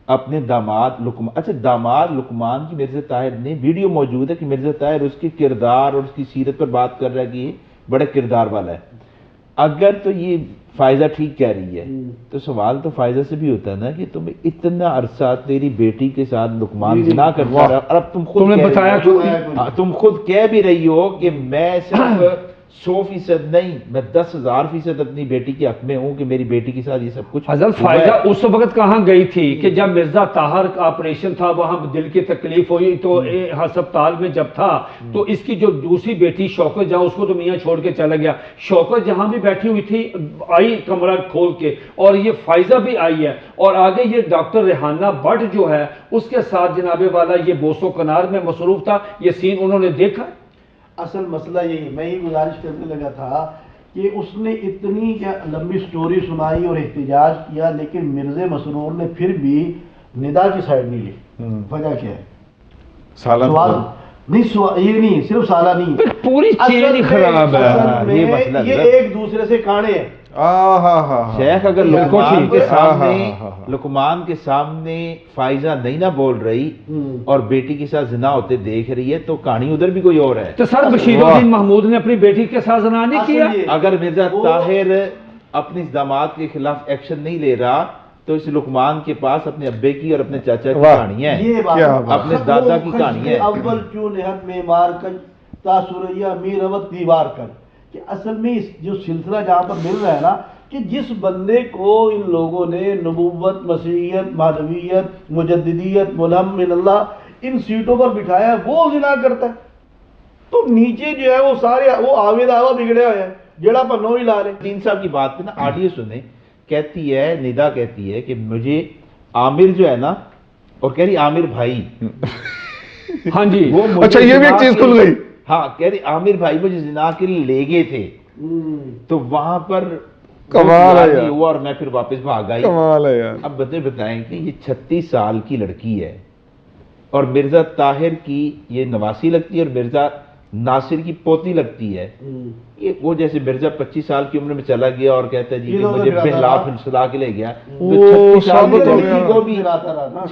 اپنے داماد لقمان، اچھا داماد لقمان کی مرزا طاہر نے ویڈیو موجود ہے کہ مرزا طاہر اس کے کردار اور اس کی سیرت پر بات کر رہا ہے کہ یہ بڑے کردار والا ہے، اگر تو یہ فائزہ ٹھیک کہہ رہی ہے تو سوال تو فائزہ سے بھی ہوتا ہے نا کہ تم اتنا عرصہ تیری بیٹی کے ساتھ لقمان زنا کرتا رہا، اور اب تم خود کہہ بھی رہی ہو کہ میں صرف 100% نہیں، میں 10,000% اپنی بیٹی کے حق میں ہوں کہ میری بیٹی کے ساتھ یہ سب کچھ۔ حضرت فائزہ اس وقت کہاں گئی تھی کہ جب مرزا طاہر کا آپریشن تھا، وہاں دل کی تکلیف ہوئی تو ہسپتال میں جب تھا تو اس کی جو دوسری بیٹی شوکت جہاں، اس کو تو میاں چھوڑ کے چلا گیا، شوکت جہاں بھی بیٹھی ہوئی تھی آئی کمرہ کھول کے، اور یہ فائزہ بھی آئی ہے، اور آگے یہ ڈاکٹر ریحانہ بٹ جو ہے اس کے ساتھ جناب والا یہ بوس و کنار میں مصروف تھا، یہ سین انہوں نے دیکھا۔ اصل مسئلہ یہی، میں یہ گزارش کرنے لگا تھا کہ اس نے اتنی کیا لمبی سٹوری سنائی اور احتجاج کیا، لیکن مرزا مسرور نے پھر بھی ندا کی سائیڈ نہیں لی۔ وجہ کیا ہے؟ سوال نہیں، یہ نہیں صرف سالہ نہیں، پوری چین ہی خراب ہے، یہ ایک دوسرے سے کانے ہیں۔ شیخ اگر لقمان کے سامنے فائزہ نہیں نہ بول رہی اور بیٹی کے ساتھ زنا ہوتے دیکھ رہی ہے تو کہانی ادھر بھی کوئی اور ہے۔ تو سر بشیر الدین محمود نے اپنی بیٹی کے ساتھ زنا نہیں کیا؟ اگر مرزا طاہر اپنی داماد کے خلاف ایکشن نہیں لے رہا تو اس لقمان کے پاس اپنے ابے کی اور اپنے چاچا کی کہانی ہے، اپنے دادا کی کہانی ہے۔ اول چون حد میں مار کر تاثریہ میروت دیوار کر، کہ اصل میں جو سلسلہ جہاں پر مل رہا ہے نا کہ جس بندے کو ان لوگوں نے نبوت، مسیحیت، مہدویت، مجددیت، ملہم من اللہ ان سیٹوں پر بٹھایا ہے وہ زنا کرتا ہے، تو نیچے جو ہے وہ سارے وہ آوے دعویٰ بگڑے ہوئے ہیں جڑا پر نو ہی لا رہے۔ دین صاحب کی بات پہ نا آڈیو سنیں، کہتی ہے ندا کہتی ہے کہ مجھے عامر جو ہے نا، اور کہہ رہی عامر بھائی، ہاں جی، اچھا یہ بھی ایک چیز کھل گئی، ہاں کہہ رہی عامر بھائی مجھے زنا کے لیے لے گئے تھے، تو وہاں پر کمال ہے یار، ہوا اور میں پھر واپس بھاگ آئی۔ کمال ہے یار۔ اب بتائیں کہ یہ 36 سال کی لڑکی ہے اور مرزا طاہر کی یہ نواسی لگتی ہے اور مرزا ناصر کی پوتی لگتی ہے، یہ وہ جیسے مرزا 25 سال کی عمر میں چلا گیا اور کہتا ہے جی کہ مجھے بہلا پھسلا کے لے گیا، تو 36 سال کی لڑکی کو بھی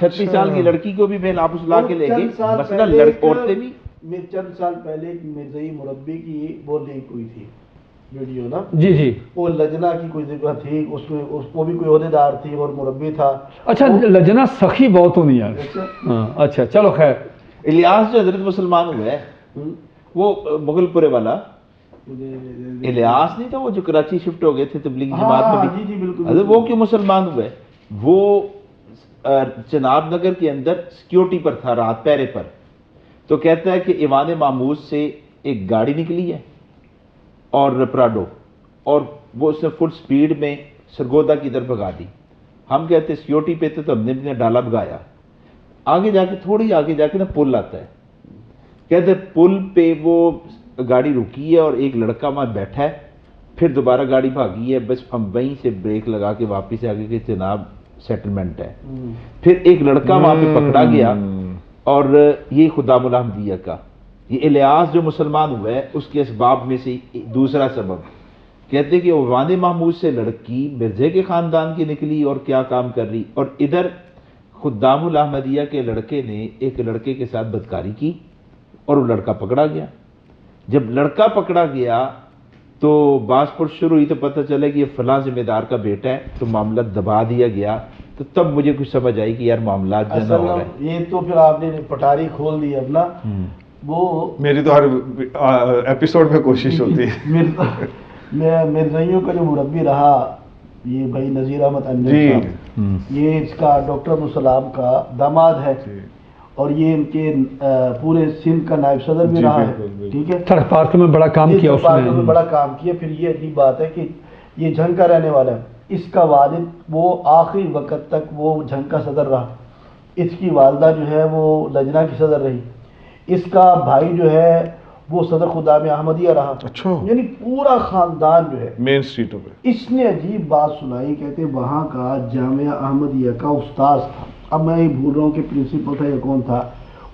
36 سال کی لڑکی کو بھی بہلا پھسلا کے لے گئے، مثلا عورتیں بھی۔ چند سال پہلے ایک مرزائی مربی کی وہ لیک ہوئی تھی ویڈیو نا، جی جی، وہ لجنا کی کوئی جگہ تھی، اس میں وہ بھی کوئی عہدیدار تھی اور مربی تھا۔ اچھا لجنا سخی بہت ہونی یار، اچھا چلو خیر۔ الیاس جو حضرت مسلمان ہوا ہے وہ مغل پورے والا الیاس نہیں تھا، وہ جو کراچی شفٹ ہو گئے تھے تبلیغی جماعت میں، حضرت وہ کیوں مسلمان ہوئے؟ وہ چناب نگر کے اندر سیکیورٹی پر تھا، رات پہرے پر، تو کہتا ہے کہ ایوان ماموز سے ایک گاڑی نکلی ہے اور پراڈو، اور وہ اس نے فل سپیڈ میں سرگودا کی طرف بھگا دی۔ ہم کہتے ہیں سیکیورٹی پہ تھے تو ہم نے اپنا ڈالا بھگایا، آگے جا کے تھوڑی آگے جا کے نا پل آتا ہے، کہتے پل پہ وہ گاڑی رکی ہے اور ایک لڑکا وہاں بیٹھا ہے، پھر دوبارہ گاڑی بھاگی ہے، بس ہم وہیں سے بریک لگا کے واپس آگے کہ جناب سیٹلمنٹ ہے۔ پھر ایک لڑکا وہاں پہ پکڑا گیا، اور یہ خدا ملحمدیہ کا یہ الیاس جو مسلمان ہوا ہے اس کے اسباب میں سے دوسرا سبب، کہتے کہ ایوان محمود سے لڑکی مرزے کے خاندان کی نکلی اور کیا کام کر رہی، اور ادھر خدام الاحمدیہ کے لڑکے نے ایک لڑکے کے ساتھ بدکاری کی اور وہ لڑکا پکڑا گیا۔ جب لڑکا پکڑا گیا تو بات پر شروع ہوئی تو پتہ چلا کہ یہ فلاں ذمہ دار کا بیٹا ہے، تو معاملہ دبا دیا گیا. تو تب مجھے کچھ سمجھ آئی کہ یار معاملات جو ہے نا اصل ہو رہے ہیں. یہ تو پھر آپ نے پٹاری کھول دی اپنا. وہ میری تو ہر ایپیسوڈ میں کوشش ہوتی ہے. مرزائیوں کا جو مربی رہا یہ بھائی نذیر احمد انجم جی صاحب، یہ اس کا ڈاکٹر عبدالسلام کا داماد ہے اور یہ ان کے پورے سندھ کا نائب صدر بھی جی، رہا بالکل، ہے. بالکل. ٹھیک ہے، تھرڈ پارک میں بڑا کام کیا اس پارکوں میں نے. بڑا کام کیا. پھر یہ عجیب بات ہے کہ یہ جھنگ کا رہنے والا ہے. اس کا والد وہ آخری وقت تک وہ جھنگ کا صدر رہا. اس کی والدہ جو ہے وہ لجنہ کی صدر رہی. اس کا بھائی جو ہے وہ صدر خدام احمدیہ رہا. اچھا. یعنی پورا خاندان جو ہے. مین اسٹریٹوں پہ اس نے عجیب بات سنائی، کہتے وہاں کا جامعہ احمدیہ کا استاذ تھا، اب میں یہ بھول رہا ہوں کہ پرنسپل تھا یا کون تھا،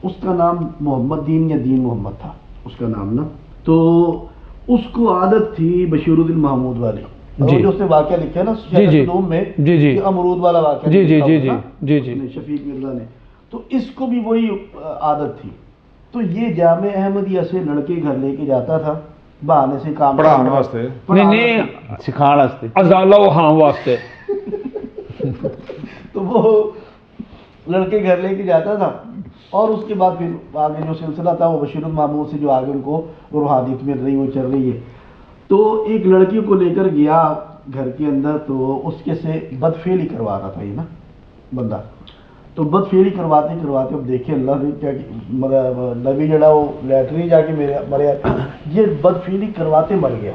اس کا نام محمد دین یا دین محمد تھا اس کا نام نا. تو اس کو عادت تھی بشیر الدین محمود والی، جی. جو اس نے واقعہ لکھا ہے نا جی جی شہر میں، جی جی کہ امرود والا واقعہ جی جی لکھا جی ہوا جی نا جی جی شفیق مرزا نے. تو اس کو بھی وہی عادت تھی. تو یہ جامع احمدیہ سے لڑکے گھر لے کے جاتا تھا بہانے سے کام پڑھانے واسطے. نہیں سکھانا واسطے. ازالہ و ہاں واسطے. تو وہ لڑکے گھر لے کے جاتا تھا اور اس کے بعد پھر آگے جو سلسلہ تھا وہ بشیر المامود سے جو آگے ان کو روحانیت مل رہی وہ چل رہی ہے. تو ایک لڑکی کو لے کر گیا گھر کے اندر، تو اس کے سے بدفعلی کروا رہا تھا یہ نا بندہ. تو بدفعلی کرواتے کرواتے اب دیکھیں اللہ نے کیا نبی جڑا وہ لیٹرین جا کے مریا، یہ بدفعلی کرواتے مر گیا.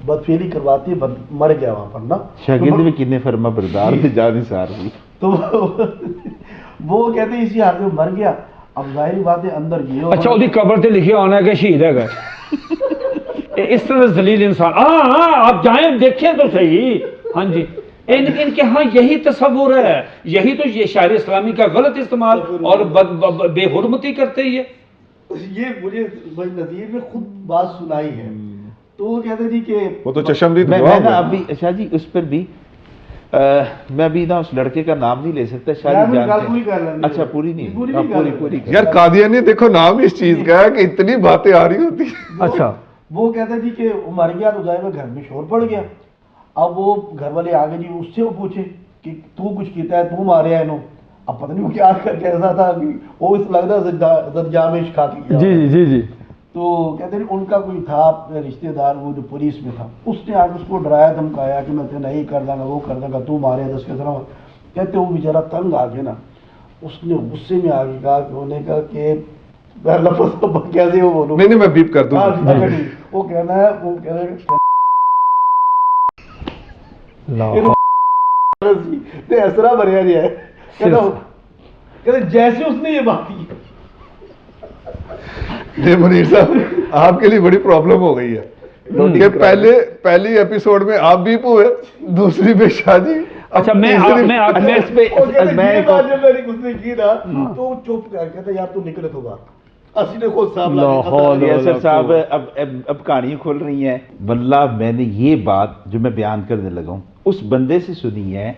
بدفعلی کرواتے مر گیا وہاں پر نا. شاگرد میں کتنے فرما بردار تھے جان سار بھی. تو وہ کہتے ہیں اسی حال میں مر گیا. اب ظاہری بات ہے اندر یہ اچھا وہ قبر تے لکھے ہونا ہے کہ شہید ہے گئے اس طرح ذلیل انسان. ہاں ہاں آپ جائیں دیکھیں تو صحیح. ہاں جی ان کے ہاں یہی تصور ہے، یہی تو یہ شاعر اسلامی کا غلط استعمال اور بے حرمتی کرتے ہی ہے. یہ مجھے بھائی نذیر نے خود بات سنائی ہے. تو وہ کہتے تھے کہ وہ تو چشمدید میں گواہ نا ہوئے. ابھی شاہ جی اس پر بھی میں ابھی نا اس لڑکے کا نام نہیں لے سکتا. شاہ جی جانتے ہیں. اچھا پوری نہیں پوری یار قادیانی دیکھو نام اس چیز کا ہے کہ اتنی باتیں آ رہی ہوتی ہیں. اچھا وہ کہتے تھے کہ وہ مر گیا تو ظاہر گھر میں شور پڑ گیا. اب وہ گھر والے آگے جی اس سے وہ پوچھے کہ تو کچھ کیتا ہے، تو مارے ہے انہوں. اب پتہ نہیں وہ کیا کیسا تھا، وہ اس لگ رہا زدجامش کھا کے گیا. جی جی جی جی. تو کہتے ہیں ان کا کوئی تھا رشتہ دار وہ جو پولیس میں تھا، اس نے آج اس کو ڈرایا دھمکایا کہ میں تیرے نہیں کر دوں گا وہ کر دوں گا، تو مارے 10 کے طرح. کہتے وہ بیچارہ تنگ آ گیا نا، اس نے غصے میں آگے کہا کہ انہوں نے کہا کہ لفظ کیسے وہ بولوں. نہیں میں بیپ کر دوں ہاں گا. وہ کہنا ہے وہ کہنا ہے ایسرا بھریا گیا ہے. کہتے جیسے اس نے یہ بات کی. نہیں منیر صاحب آپ کے لیے بڑی پرابلم ہو گئی ہے کہ پہلی ایپیسوڈ میں آپ بیپ ہوئے، دوسری میں شاہ جی. اچھا میں اس پہ تو چپ کر کہتا یار تو نکلے تو بات اسی نے خود صاحب یاسر صاحب اب کہانیاں کھل رہی ہیں. واللہ میں نے یہ بات جو میں بیان کرنے لگا ہوں اس بندے سے سنی ہے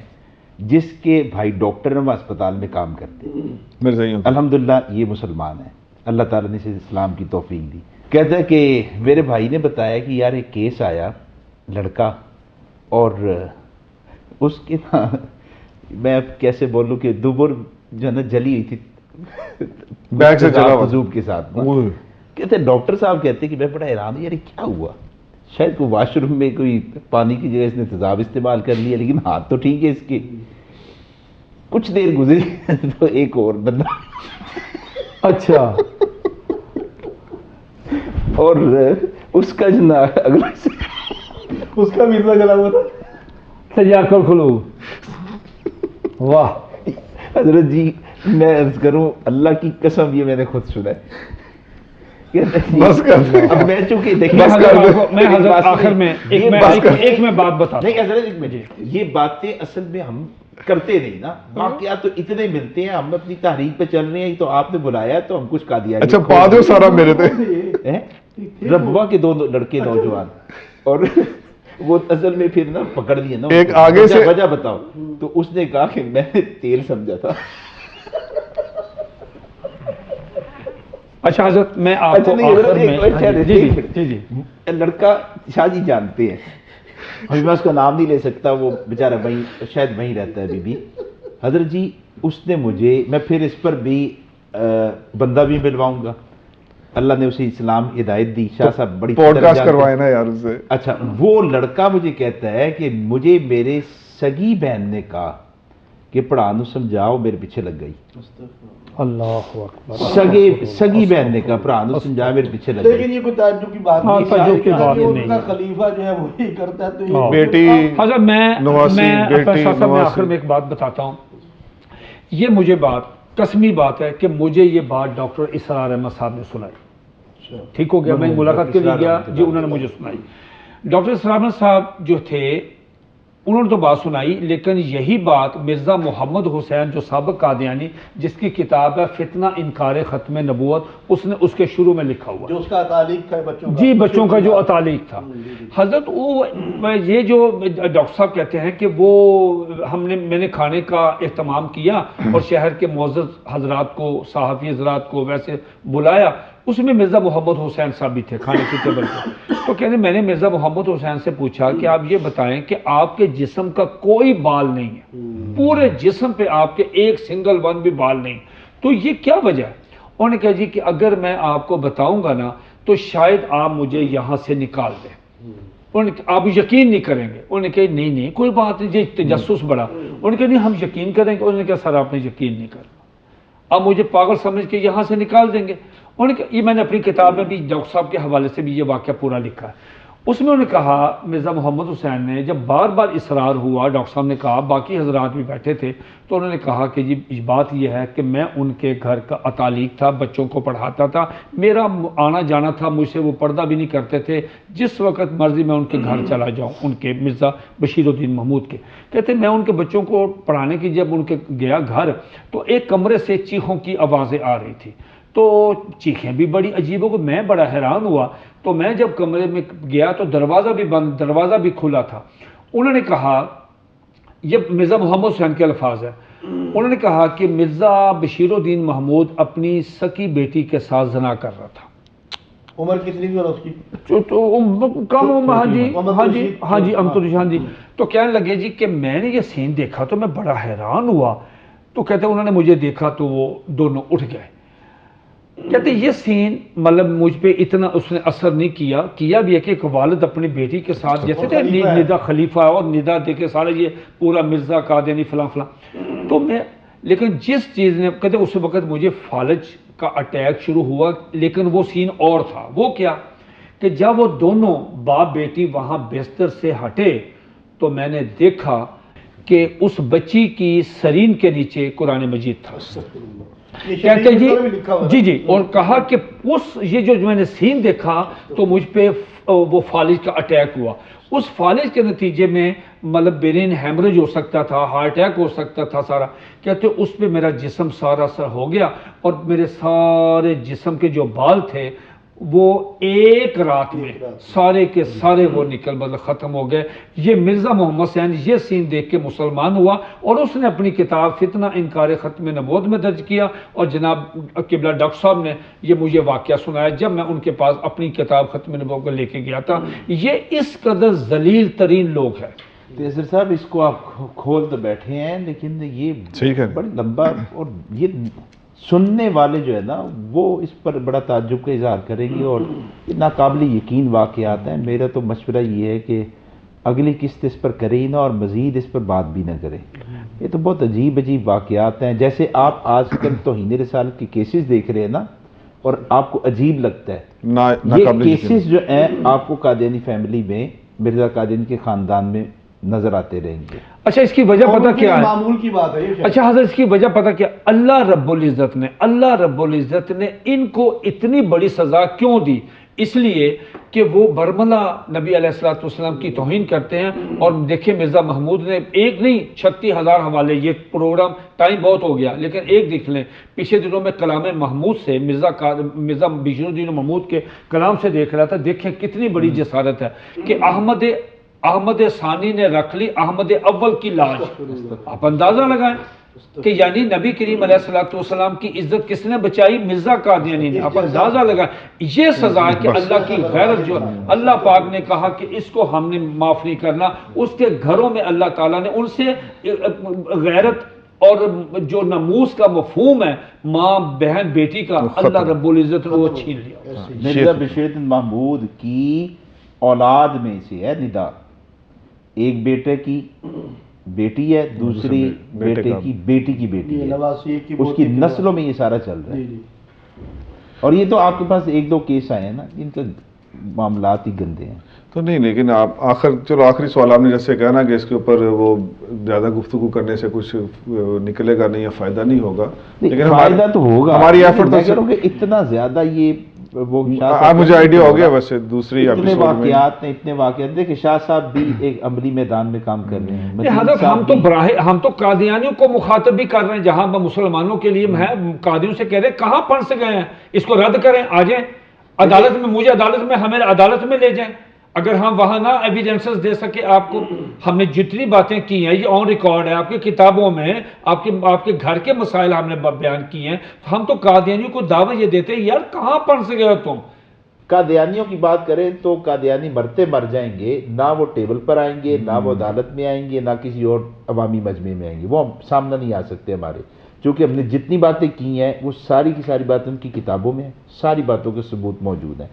جس کے بھائی ڈاکٹر میں اسپتال میں کام کرتے ہیں. الحمدللہ یہ مسلمان ہے، اللہ تعالیٰ نے اسے اسلام کی توفیق دی. کہتا ہے کہ میرے بھائی نے بتایا کہ یار ایک کیس آیا لڑکا اور اس کے نا میں اب کیسے بولوں کہ دوبر جو ہے نا جلی ہوئی تھی بیگ سے جلا ہوا تذوب کے ساتھ. کہتے ڈاکٹر صاحب کہتے کہ میں بڑا حیران ہوں یار کیا ہوا. شاید کوئی واش روم میں کوئی پانی کی جگہ اس نے تیزاب استعمال کر لیا، لیکن ہاتھ تو ٹھیک ہے اس کے. کچھ دیر گزری تو ایک اور بندہ اچھا اور اس کا جو نا اگلا اس کا مرزا جلا ہوا تھا. تجاکر کھلو. واہ حضرت جی میں عرض کروں اللہ کی قسم یہ میں نے خود سنا ہے. بس کر اب میں چونکہ دیکھیں میں حضرت آخر میں ایک میں بات بتا نہیں حضرت ایک منٹ، یہ باتیں اصل میں ہم کرتے نہیں نا، واقعات تو اتنے ملتے ہیں. ہم اپنی تحریک پہ چل رہے ہیں تو آپ نے بلایا تو ہم کچھ قادیانی. اچھا پا دو سارا میرے تھے ربوہ کے 2 لڑکے نوجوان اور وہ اصل میں پھر نا پکڑ لیے نا. ایک آگے سے وجہ بتاؤ تو اس نے کہا کہ میں نے تیل سمجھا تھا. اچھا حضرت میں آپ کو آخر میں جی لڑکا شاہ جی جانتے ہیں، ابھی میں اس کا نام نہیں لے سکتا، وہ بیچارہ وہیں شاید وہیں رہتا ہے ابھی بھی. حضرت جی اس نے مجھے، میں پھر اس پر بھی بندہ بھی ملواؤں گا، اللہ نے اسے اسلام ہدایت دی. شاہ صاحب بڑی پوڈ کاسٹ کروائے نا یار اس سے. اچھا وہ لڑکا مجھے کہتا ہے کہ مجھے میرے سگی بہن نے کہا کہ پڑھانو سمجھاؤ، میرے پیچھے لگ گئی. اللہ اکبر. سگی بہن نے کہا پڑھانو سمجھاؤ، میرے پیچھے لگ لیکن گئی. یہ کوئی تعجب کی بات ہاں، نہیں تعجب کی بات کہ ان نہیں کا ہے. خلیفہ جو ہے وہی کرتا ہے تو ہاں. یہ بیٹی حضرت میں نواسی، بیٹی شاہ صاحب میں نواسی. آخر میں ایک بات بتاتا ہوں. یہ مجھے بات قسمی بات ہے کہ مجھے یہ بات ڈاکٹر اسرار احمد صاحب نے سنائی. ٹھیک ہو گیا، میں ملاقات کے لیے گیا جی، انہوں نے مجھے سنائی. ڈاکٹر اسرار احمد صاحب جو تھے انہوں نے تو بات سنائی، لیکن یہی بات مرزا محمد حسین جو سابق قادیانی، جس کی کتاب ہے فتنہ انکار ختم نبوت، اس نے اس کے شروع میں لکھا ہوا جو اس کا تعلیق تھا بچوں کا، جی بچوں کا جو اتعلیق تھا. حضرت وہ یہ جو ڈاکٹر صاحب کہتے ہیں کہ وہ میں نے کھانے کا اہتمام کیا اور شہر کے معزز حضرات کو، صحافی حضرات کو ویسے بلایا، اس میں مرزا محمد حسین صاحب بھی تھے کھانے کی ٹیبل پہ. تو کہتے میں نے مرزا محمد حسین سے پوچھا کہ آپ یہ بتائیں کہ آپ کے جسم کا کوئی بال نہیں ہے، پورے جسم پہ آپ کے ایک سنگل ون بھی بال نہیں، تو یہ کیا وجہ ہے؟ انہوں نے کہا جی کہ اگر میں آپ کو بتاؤں گا نا تو شاید آپ مجھے یہاں سے نکال دیں، آپ یقین نہیں کریں گے. انہوں نے کہا نہیں کوئی بات نہیں جی، تجسس بڑا. انہوں نے کہا نہیں ہم یقین کریں گے. انہوں نے کہا سر آپ نے یقین نہیں کرنا، آپ مجھے پاگل سمجھ کے یہاں سے نکال دیں گے. انہوں نے کہا یہ میں نے اپنی کتاب میں بھی ڈاکٹر صاحب کے حوالے سے بھی یہ واقعہ پورا لکھا ہے. اس میں انہوں نے کہا مرزا محمد حسین نے جب بار بار اصرار ہوا، ڈاکٹر صاحب نے کہا، باقی حضرات بھی بیٹھے تھے، تو انہوں نے کہا کہ جی بات یہ ہے کہ میں ان کے گھر کا اتعلیق تھا، بچوں کو پڑھاتا تھا، میرا آنا جانا تھا، مجھ سے وہ پردہ بھی نہیں کرتے تھے، جس وقت مرضی میں ان کے گھر چلا جاؤں، ان کے مرزا بشیر الدین محمود کے. کہتے میں ان کے بچوں کو پڑھانے کی جب ان کے گیا گھر تو ایک کمرے سے چیخوں کی آوازیں آ رہی تھی، تو چیخیں بھی بڑی عجیب ہو گئی. میں بڑا حیران ہوا، تو میں جب کمرے میں گیا تو دروازہ بھی بند، دروازہ بھی کھلا تھا. انہوں نے کہا، یہ مرزا محمد حسین کے الفاظ ہیں، انہوں نے کہا کہ مرزا بشیر الدین محمود اپنی سکی بیٹی کے ساتھ زنا کر رہا تھا. عمر کتنی تھی اور اس کی؟ کم عمر. ہاں جی محمد رشید. ہاں جی. تو کہنے لگے جی کہ میں نے یہ سین دیکھا تو میں بڑا حیران ہوا. تو کہتے انہوں نے مجھے دیکھا تو وہ دونوں اٹھ گئے. کہتے یہ سین مطلب مجھ پہ اتنا اس نے اثر نہیں کیا بھی ہے کہ ایک والد اپنی بیٹی کے ساتھ جیسے تھے ندا خلیفہ اور ندا دے کے سارے یہ پورا مرزا قادیانی فلاں فلاں. تو میں لیکن جس چیز نے کہتے اس وقت مجھے فالج کا اٹیک شروع ہوا، لیکن وہ سین اور تھا. وہ کیا کہ جب وہ دونوں باپ بیٹی وہاں بستر سے ہٹے تو میں نے دیکھا کہ اس بچی کی سرین کے نیچے قرآن مجید تھا. کہتے جی اور کہا کہ یہ جو میں نے سین دیکھا تو مجھ پہ وہ فالج کا اٹیک ہوا. اس فالج کے نتیجے میں مطلب برین ہیمریج ہو سکتا تھا، ہارٹ اٹیک ہو سکتا تھا سارا. کہتے اس پہ میرا جسم سارا سر ہو گیا اور میرے سارے جسم کے جو بال تھے وہ ایک رات میں سارے کے سارے وہ مطلب ختم ہو گئے. یہ مرزا محمد حسین یہ سین دیکھ کے مسلمان ہوا اور اس نے اپنی کتاب فتنہ انکار ختم نبوت میں درج کیا. اور جناب قبلہ ڈاکٹر صاحب نے یہ مجھے واقعہ سنایا جب میں ان کے پاس اپنی کتاب ختم نبوت کو لے کے گیا تھا. یہ اس قدر ذلیل ترین لوگ ہیں. تیسر صاحب اس کو آپ کھول تو بیٹھے ہیں لیکن یہ بڑی لمبا، اور یہ سننے والے جو ہے نا وہ اس پر بڑا تعجب کا اظہار کریں گے اور ناقابل یقین واقعات ہیں. میرا تو مشورہ یہ ہے کہ اگلی قسط اس پر کرے ہی نہ اور مزید اس پر بات بھی نہ کرے. یہ تو بہت عجیب واقعات ہیں. جیسے آپ آج کل توہین رسالت کے کیسز دیکھ رہے ہیں نا اور آپ کو عجیب لگتا ہے، یہ کیسز جو ہیں آپ کو قادیانی فیملی میں، مرزا قادیانی کے خاندان میں نظر آتے رہیں گے. اچھا اس کی وجہ پتہ کیا ہے؟ معمول کی بات ہے. اچھا حضرت اس کی وجہ پتہ کیا؟ اللہ رب العزت نے ان کو اتنی بڑی سزا کیوں دی؟ اس لیے کہ وہ برملا نبی علیہ السلام کی توہین کرتے ہیں. اور دیکھیں مرزا محمود نے ایک نہیں 36,000 حوالے، یہ پروگرام ٹائم بہت ہو گیا لیکن ایک دیکھ لیں. پچھلے دنوں میں کلام محمود سے مرزا بشیر الدین محمود کے کلام سے دیکھ رہا تھا. دیکھیں کتنی بڑی جسارت ہے کہ احمد ثانی نے رکھ لی احمد اول کی لاش. آپ اندازہ لگائیں کہ یعنی نبی کریم علیہ الصلوۃ والسلام کی عزت کس نے بچائی؟ مرزا قادیانی نے. آپ اندازہ لگائیں. یہ سزا ہے کہ اللہ کی غیرت جو اللہ پاک نے کہا کہ اس کو ہم نے معاف نہیں کرنا، اس کے گھروں میں اللہ تعالیٰ نے ان سے غیرت اور جو ناموس کا مفہوم ہے ماں بہن بیٹی کا، اللہ رب العزت نے وہ چھین لیا. مرزا بشیر الدین محمود کی اولاد میں سے ہے ندا، ایک بیٹے کی بیٹی ہے، دوسری بیٹے کی بیٹی کی بیٹی ہے، اس کی نسلوں میں یہ سارا چل رہا ہے. اور یہ تو آپ کے پاس ایک دو کیس آئے ہیں نا، ان کے معاملات ہی گندے ہیں. تو نہیں، لیکن آپ آخری سوال آپ نے جیسے کہا نا کہ اس کے اوپر وہ زیادہ گفتگو کرنے سے کچھ نکلے گا نہیں یا فائدہ نہیں ہوگا، لیکن فائدہ تو ہوگا. ہماری ایفرٹ میں کہہ رہا ہوں کہ اتنا زیادہ یہ وہ مجھے آئیڈیا ہو گیا ویسے دوسری اتنے واقعات ہیں، اتنے واقعات. دیکھیں شاہ صاحب بھی ایک عملی میدان میں کام کر رہے ہیں. حضرت ہم تو قادیانیوں کو مخاطب بھی کر رہے ہیں، جہاں مسلمانوں کے لیے ہیں قادیوں سے کہہ رہے ہیں کہاں پھنس گئے ہیں، اس کو رد کریں، آ جائیں عدالت میں، مجھے ہمیں عدالت میں لے جائیں. اگر ہم وہاں نہ ایویڈنسز دے سکے آپ کو، ہم نے جتنی باتیں کی ہیں یہ آن ریکارڈ ہے آپ کی کتابوں میں، آپ کے گھر کے مسائل ہم نے بیان کیے ہیں. ہم تو قادیانیوں کو دعویٰ یہ دیتے ہیں یار کہاں پھنس گئے ہو تم. قادیانیوں کی بات کریں تو قادیانی مرتے مر جائیں گے، نہ وہ ٹیبل پر آئیں گے، نہ وہ عدالت میں آئیں گے، نہ کسی اور عوامی مجمع میں آئیں گے. وہ سامنے نہیں آ سکتے ہمارے، چونکہ ہم نے جتنی باتیں کی ہیں وہ ساری کی ساری باتیں ان کی کتابوں میں ہیں، ساری باتوں کے ثبوت موجود ہیں.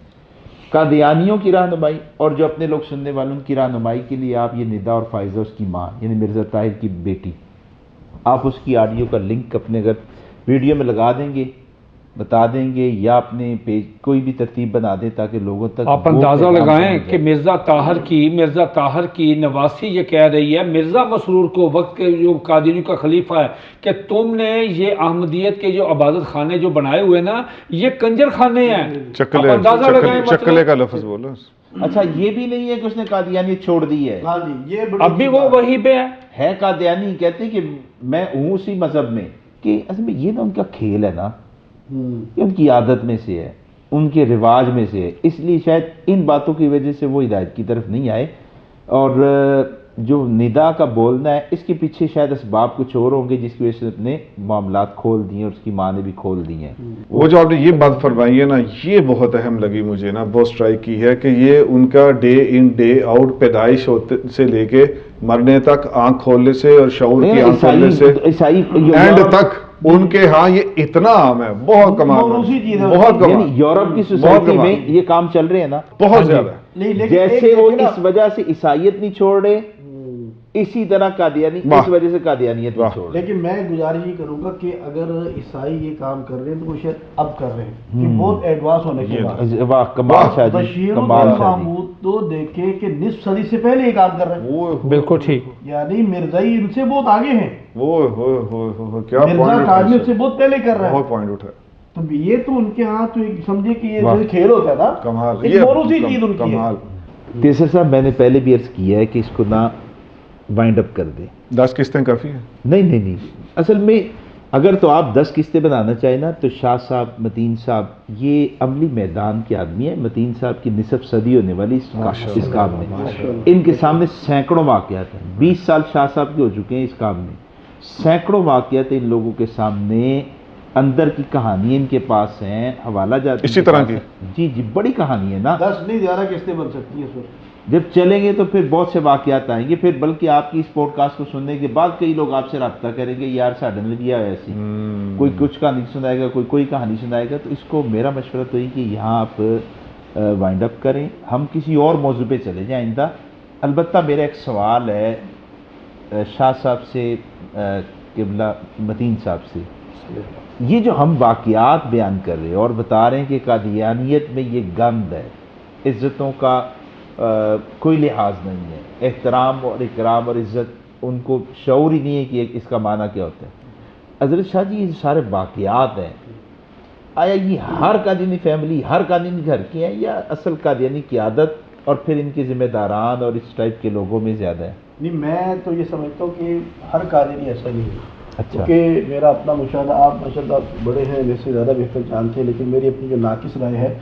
قادیانیوں کی رہنمائی اور جو اپنے لوگ سننے والوں کی رہنمائی کے لیے آپ یہ ندا اور فائزہ اس کی ماں یعنی مرزا طاہر کی بیٹی، آپ اس کی آڈیو کا لنک اپنے اگر ویڈیو میں لگا دیں گے، بتا دیں گے، یا اپنے پیج کوئی بھی ترتیب بنا دیں تاکہ لوگوں تک آپ اندازہ لگائیں کہ مرزا طاہر کی نواسی یہ کہہ رہی ہے مرزا مسرور کو، وقت کے جو قادیانیوں کا خلیفہ ہے، کہ تم نے یہ احمدیت کے جو عبادت خانے جو بنائے ہوئے نا یہ کنجر خانے ہیں. چکلے کا لفظ بولو. اچھا یہ بھی نہیں ہے کہ اس نے قادیانی چھوڑ دی ہے، اب بھی وہ وہی پہ ہے قادیانی. کہتے ہیں کہ میں ہوں اسی مذہب میں، کہ اصل میں یہ نا ان کا کھیل ہے نا، یہ ان کی عادت میں سے ہے، ان کے رواج میں سے ہے، اس لیے شاید ان باتوں کی وجہ سے وہ ہدایت کی طرف نہیں آئے. اور جو ندا کا بولنا ہے اس کے پیچھے شاید اسباب کچھ اور ہوں گے جس کی وجہ سے اپنے معاملات کھول دیے اور اس کی ماں نے بھی کھول دی ہیں. وہ جو آپ نے یہ بات فرمائی ہے نا یہ بہت اہم لگی مجھے نا، بہت سٹرائک کی ہے کہ یہ ان کا ڈے ان ڈے آؤٹ پیدائش سے لے کے مرنے تک، آنکھ کھولنے سے اور شعور کی آنکھ کھولنے سے اینڈ تک ان کے ہاں یہ اتنا عام ہے. بہت کمال، بہت کمال. یعنی یورپ کی سوسائٹی میں یہ کام چل رہے ہیں نا بہت زیادہ. جیسے وہ اس وجہ سے عیسائیت نہیں چھوڑ رہے، اسی طرح قادیانی اس وجہ سے قادیانیت نہیں چھوڑ رہے. لیکن میں گزارش یہ کروں گا کہ اگر عیسائی یہ کام کر رہے ہیں تو وہ شاید اب کر رہے ہیں کہ بہت ایڈوانس ہونے کے بعد. واہ کمال شاہ جی، بشیر کمال شاہ جی. محمود تو دیکھیں کہ نصف صدی سے پہلے یہ کام کر رہے ہیں. بالکل ٹھیک. یعنی مرزائی ان سے بہت آگے ہیں، کیا مرزا کاظم سے بہت پہلے کر رہا ہے. بہت پوائنٹ اٹھا. تو یہ تو ان کے ہاں تو سمجھے کہ یہ کھیل ہوتا تھا. کمال. ایک موروثی چیز ان کی ہے. تیسر صاحب میں نے پہلے بھی عرض کیا ہے کہ اس کو نہ وائنڈ اپ کر دیں. 10 قسطیں کافی ہیں؟ نہیں، اصل میں اگر تو آپ 10 قسطیں بنانا چاہیں نا تو شاہ صاحب، متین صاحب یہ عملی میدان کے آدمی ہیں. متین صاحب کی نصف صدی ہونے والی اس کام میں، ان کے سامنے سینکڑوں واقعات ہیں. 20 سال شاہ صاحب کے ہو چکے ہیں اس کام میں، سینکڑوں واقعات ان لوگوں کے سامنے، اندر کی کہانی ان کے پاس ہیں، حوالہ جات اسی طرح کی. جی بڑی کہانی ہے نا. 10 نہیں 11 قسطیں بن سکتی ہیں سر. جب چلیں گے تو پھر بہت سے واقعات آئیں گے. پھر بلکہ آپ کی اس پوڈ کاسٹ کو سننے کے بعد کئی لوگ آپ سے رابطہ کریں گے، یار ساڈے نال بھی آیا ایسی، کوئی کچھ کہانی سنائے گا، کوئی کہانی سنائے گا. تو اس کو میرا مشورہ تو یہ کہ یہاں آپ وائنڈ اپ کریں، ہم کسی اور موضوع پہ چلے جائیں آئندہ. البتہ میرا ایک سوال ہے شاہ صاحب سے، قبلہ متین صاحب سے. یہ جو ہم واقعات بیان کر رہے ہیں اور بتا رہے ہیں کہ قادیانیت میں یہ گند ہے، عزتوں کا کوئی لحاظ نہیں ہے، احترام اور اکرام اور عزت ان کو شعور ہی نہیں ہے کہ اس کا معنی کیا ہوتا ہے. حضرت شاہ جی یہ سارے واقعات ہیں، آیا یہ ہر قادیانی فیملی، ہر قادیانی گھر کی ہیں یا اصل قادیانی قیادت اور پھر ان کے ذمہ داران اور اس ٹائپ کے لوگوں میں زیادہ ہے؟ نہیں میں تو یہ سمجھتا ہوں کہ ہر قادیانی ایسا نہیں ہے. اچھا. کیونکہ میرا اپنا مشاہدہ، آپ ماشاءاللہ بڑے ہیں میرے سے زیادہ بہتر جانتے ہیں، لیکن میری اپنی جو ناقص رائے ہے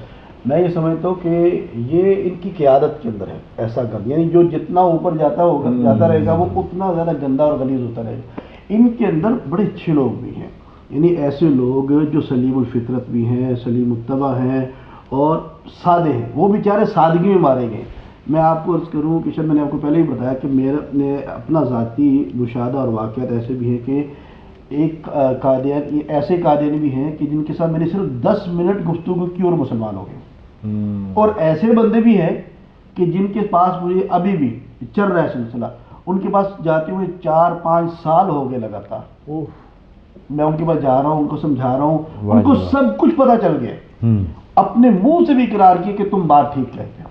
میں یہ سمجھتا ہوں کہ یہ ان کی قیادت کے اندر ہے ایسا گند، یعنی جو جتنا اوپر جاتا رہے گا وہ اتنا زیادہ گندا اور غلیظ ہوتا رہے گا۔ ان کے اندر بڑے اچھے لوگ بھی ہیں، یعنی ایسے لوگ جو سلیم الفطرت بھی ہیں، سلیم الطبع ہیں اور سادے ہیں، وہ بیچارے سادگی میں مارے گئے۔ میں آپ کو عرض کروں کہ شاید میں نے آپ کو پہلے ہی بتایا کہ میرا اپنا ذاتی مشاہدہ اور واقعات ایسے بھی ہیں کہ ایک قادیانی، ایسے قادیانی بھی ہیں کہ جن کے ساتھ میں نے صرف 10 منٹ گفتگو کی اور مسلمان ہو گئے، اور ایسے بندے بھی ہیں کہ جن کے پاس مجھے ابھی بھی چل رہا ہے سلسلہ، ان کے پاس جاتے ہوئے 4-5 سال ہو گئے لگاتار، میں ان کے پاس جا رہا ہوں، ان کو سمجھا رہا ہوں، ان کو سب کچھ پتہ چل گیا، اپنے منہ سے بھی اقرار کیے کہ تم بات ٹھیک کہتے ہو،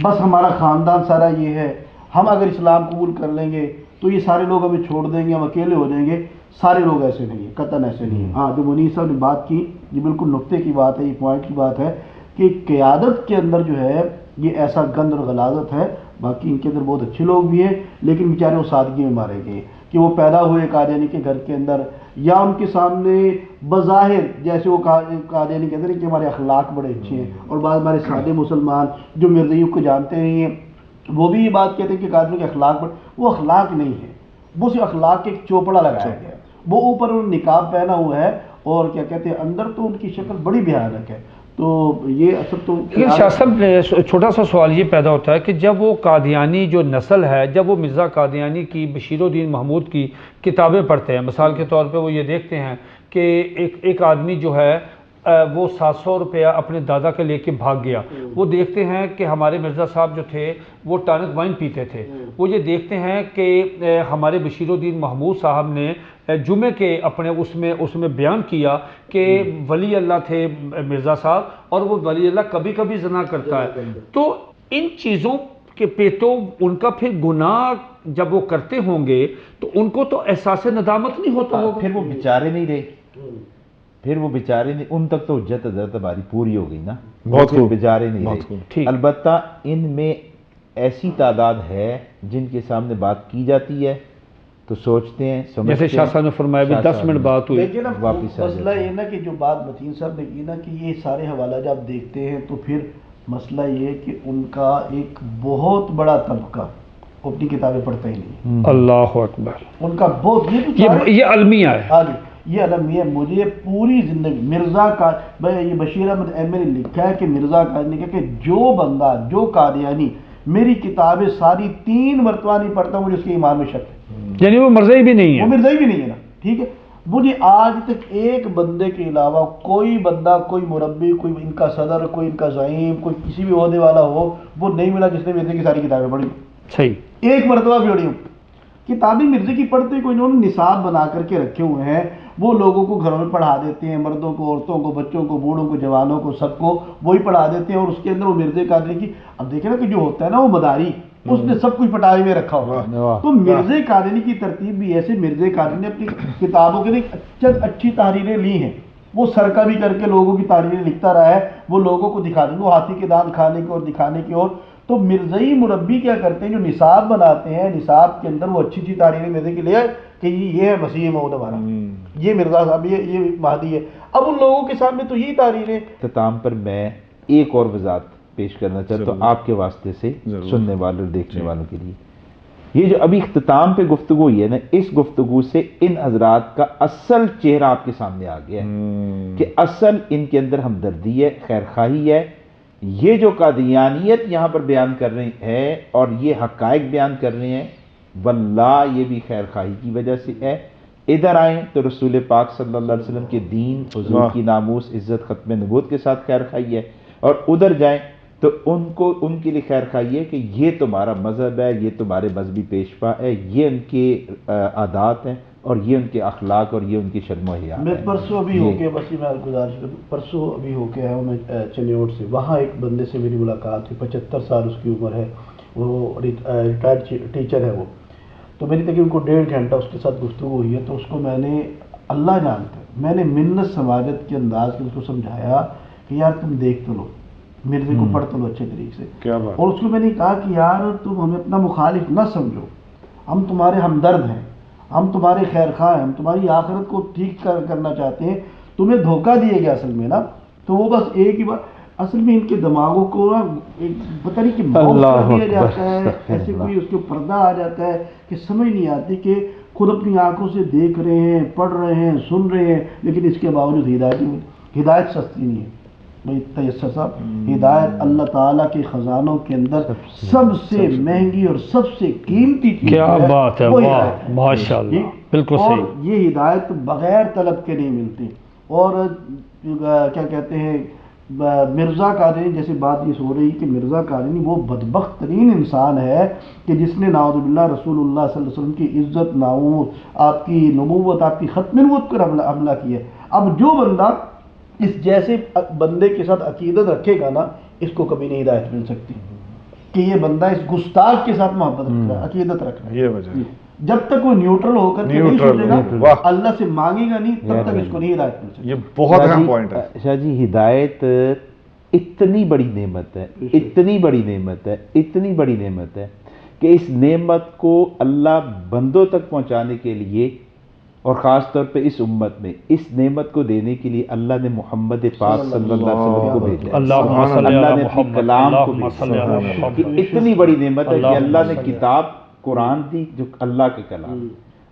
بس ہمارا خاندان سارا یہ ہے، ہم اگر اسلام قبول کر لیں گے تو یہ سارے لوگ ہمیں چھوڑ دیں گے، ہم اکیلے ہو جائیں گے۔ سارے لوگ ایسے نہیں ہیں، قطعاً ایسے نہیں ہیں۔ ہاں، جو منیر صاحب نے بات کی یہ بالکل نقطے کی بات ہے، یہ پوائنٹ کی بات ہے کہ قیادت کے اندر جو ہے یہ ایسا گند اور غلاظت ہے۔ باقی ان کے اندر بہت اچھے لوگ بھی ہیں، لیکن بیچارے وہ سادگی میں مارے گئے کہ وہ پیدا ہوئے قادیانی کے گھر کے اندر، یا ان کے سامنے بظاہر جیسے وہ قادیانی کے اندر کہ ہمارے اخلاق بڑے اچھے ہیں، اور بعض ہمارے سادے مسلمان جو مرزائیوں کو جانتے نہیں ہیں وہ بھی یہ بات کہتے ہیں کہ قادیانی کے اخلاق بڑے، وہ اخلاق نہیں ہے، وہ صرف اخلاق کے ایک چوپڑا لگایا گیا ہے، وہ اوپر انہوں نے نقاب پہنا ہوا ہے اور کیا کہتے ہیں اندر تو ان کی شکل بڑی بھیانک ہے۔ تو یہ اصل تو لیکن شاہ صاحب چھوٹا سا سوال یہ پیدا ہوتا ہے کہ جب وہ قادیانی جو نسل ہے، جب وہ مرزا قادیانی کی بشیر الدین محمود کی کتابیں پڑھتے ہیں، مثال کے طور پہ وہ یہ دیکھتے ہیں کہ ایک آدمی جو ہے وہ 700 روپیہ اپنے دادا کے لے کے بھاگ گیا، وہ دیکھتے ہیں کہ ہمارے مرزا صاحب جو تھے وہ ٹانک وائن پیتے تھے، وہ یہ دیکھتے ہیں کہ ہمارے بشیر الدین محمود صاحب نے جمعے کے اپنے اس میں بیان کیا کہ ولی اللہ تھے مرزا صاحب، اور وہ ولی اللہ کبھی کبھی زنا کرتا ہے، تو ان چیزوں کے پہ تو ان کا پھر گناہ جب وہ کرتے ہوں گے تو ان کو تو احساس ندامت نہیں ہوتا ہوگا؟ پھر وہ بیچارے نہیں رہے، پھر وہ بیچارے نہیں، ان تک تو حجت حضرت ہماری پوری ہو گئی نا، بہت خوب، بیچارے نہیں بہت رہے۔ خوب۔ البتہ ان میں ایسی تعداد ہے جن کے سامنے بات کی جاتی ہے تو سوچتے ہیں، سمجھتے ہیں، جیسے شاہ صاحب نے فرمایا بھی 10 منٹ بات ہوئی۔ لیکن اب واپس آ مسئلہ جاتے یہ نا کہ جو بات متین صاحب نے کی نا کہ یہ سارے حوالہ جب دیکھتے ہیں تو پھر مسئلہ یہ کہ ان کا ایک بہت بڑا طبقہ اپنی کتابیں پڑھتا ہی نہیں، اللہ اکبر، ان کا بہت یہ المیہ ہے۔ ہاں جی، یہ المیہ مجھے پوری زندگی مرزا کا یہ بشیر احمد احمد نے لکھا ہے کہ مرزا قادیانی نے کہا کہ جو بندہ جو قادیانی میری کتابیں ساری 3 مرتبہ نہیں پڑھتا مجھے اس کے ایمان میں شک ہے، یعنی وہ مرزائی بھی نہیں وہ ہے۔ مرزائی بھی نہیں ہے نا، ٹھیک ہے۔ مجھے آج تک ایک بندے کے علاوہ کوئی بندہ، کوئی مربی، کوئی ان کا صدر، کوئی ان کا زعیم، کوئی کسی بھی عہدے والا ہو وہ نہیں ملا جس نے مرزے کی ساری کتابیں پڑھی، صحیح، ایک مرتبہ بھی پڑھی ہوں۔ کتابیں مرزے کی پڑھتے کوئی انہوں نے نصاب بنا کر کے رکھے ہوئے ہیں، وہ لوگوں کو گھروں میں پڑھا دیتے ہیں، مردوں کو، عورتوں کو، بچوں کو، بوڑھوں کو، جوانوں کو، سب کو وہی پڑھا دیتے ہیں، اور اس کے اندر وہ مرزے قادری کی، اب دیکھیں نا کہ جو ہوتا ہے نا وہ مداری، اس نے سب کچھ پٹائی میں رکھا ہوا ہے۔ تو مرزے قادری کی ترتیب بھی ایسے، مرزے قادری نے اپنی کتابوں کے لیے اچھی تحریریں لی ہیں، وہ سرکہ بھی کر کے لوگوں کی تحریریں لکھتا رہا ہے، وہ لوگوں کو دکھانے، وہ ہاتھی کے دانت کھانے کی اور دکھانے کی اور۔ تو مرزائی مربی کیا کرتے ہیں، جو نصاب بناتے ہیں، نصاب کے اندر وہ اچھی اچھی تحریریں مرزے کے لیے کہ یہ ہے مسیح موعود ہمارا، یہ مرزا صاحب، یہ مہدی ہے، اب ان لوگوں کے سامنے تو یہی تحریریں۔ اختتام پر میں ایک اور وضاحت پیش کرنا چاہتا ہوں آپ کے واسطے سے، سننے والوں اور دیکھنے والوں کے لیے۔ یہ جو ابھی اختتام پہ گفتگو ہوئی ہے نا، اس گفتگو سے ان حضرات کا اصل چہرہ آپ کے سامنے آ گیا ہے کہ اصل ان کے اندر ہمدردی ہے، خیرخواہی ہے۔ یہ جو قادیانیت یہاں پر بیان کر رہے ہیں اور یہ حقائق بیان کر رہے ہیں، واللہ یہ بھی خیرخواہی کی وجہ سے ہے۔ ادھر آئیں تو رسول پاک صلی اللہ علیہ وسلم کے دین، حضور کی ناموس، عزت، ختم نبوت کے ساتھ خیرخواہی ہے، اور ادھر جائیں تو ان کے لیے خیرخواہی ہے کہ یہ تمہارا مذہب ہے، یہ تمہارے مذہبی پیشوا ہے، یہ ان کے عادات ہیں اور یہ ان کے اخلاق اور یہ ان کی شرم و حیا ہے۔ میں پرسوں ابھی ہو کے، بس میں گزارش کروں، پرسوں ابھی ہو کے آیا ہوں میں چنیوٹ سے، وہاں ایک بندے سے میری ملاقات ہوئی، 75 سال اس کی عمر ہے، وہ ریٹائرڈ ٹیچر ہے وہ، تو میری تقریباً کو 1.5 گھنٹہ اس کے ساتھ گفتگو ہوئی ہے، تو اس کو میں نے، اللہ جانتا ہے، میں نے منت سماجت کے انداز میں اس کو سمجھایا کہ یار تم دیکھ تو لو، مرزے کو پڑھ تو لو اچھے طریقے سے، کیا بات، اور اس کو میں نے کہا کہ یار تم ہمیں اپنا مخالف نہ سمجھو، ہم تمہارے ہمدرد ہیں، ہم تمہارے خیر خواہ ہیں، ہم تمہاری آخرت کو ٹھیک کرنا چاہتے ہیں، تمہیں دھوکہ دیے گیا اصل میں نا، تو وہ بس ایک ہی بات، اصل میں ان کے دماغوں کو پتہ نہیں کہ موت اللہ کر دیا اکبر، جاتا ہے، استغفر ایسے اللہ۔ کوئی اس کے پردہ آ جاتا ہے کہ سمجھ نہیں آتی کہ خود اپنی آنکھوں سے دیکھ رہے ہیں، پڑھ رہے ہیں، سن رہے ہیں، لیکن اس کے باوجود ہدایت نہیں ملتی۔ ہدایت سستی نہیں ہے بھائی تیسر صاحب، ہدایت اللہ تعالیٰ کے خزانوں کے اندر سب سے مہنگی اور سب سے قیمتی چیز کیا بات ہے، وہ واہ ہدایت ہے۔ ماشاء اللہ، ٹھیک؟ بالکل اور صحیح۔ یہ ہدایت بغیر طلب کے نہیں ملتی۔ اور کیا کہتے ہیں، مرزا قادری جیسے بات یہ ہو رہی کہ مرزا قادری وہ بدبخت ترین انسان ہے کہ جس نے نعوذ باللہ رسول اللہ صلی اللہ علیہ وسلم کی عزت، ناموس، آپ کی نبوت، آپ کی ختم نبوت پر حملہ کیا ہے۔ اب جو بندہ اس جیسے بندے کے ساتھ عقیدت رکھے گا نا، اس کو کبھی نہیں ہدایت مل سکتی کہ یہ بندہ اس گستاخ کے ساتھ محبت رکھ رہا ہے، عقیدت رکھ رہا ہے۔ یہ وجہ ہے۔ جب تک وہ نیوٹرل ہو کر کے نہیں نیوٹرل، سوچے گا، واہ۔ اللہ سے مانگے گا نہیں، تب تک اس کو نہیں ہدایت مل سکتی۔ یہ بہت شاہ اہم جی، پوائنٹ ہے۔ شاہ جی، ہدایت اتنی بڑی نعمت ہے، اتنی بڑی نعمت ہے، اتنی بڑی نعمت ہے کہ اس نعمت کو اللہ بندوں تک پہنچانے کے لیے اور خاص طور پہ اس امت میں اس نعمت کو دینے کے لیے اللہ نے محمد پاک صلی اللہ علیہ وسلم کو بھیجا ہے۔ اللہم صلی اللہ علی نے اپنے محمد، کلام کو اللہم صلی بھیجا علی ہے محمد۔ کہ اتنی بڑی نعمت ہے کہ اللہم اللہ نے صلی کتاب قرآن دی جو اللہ کے کلام،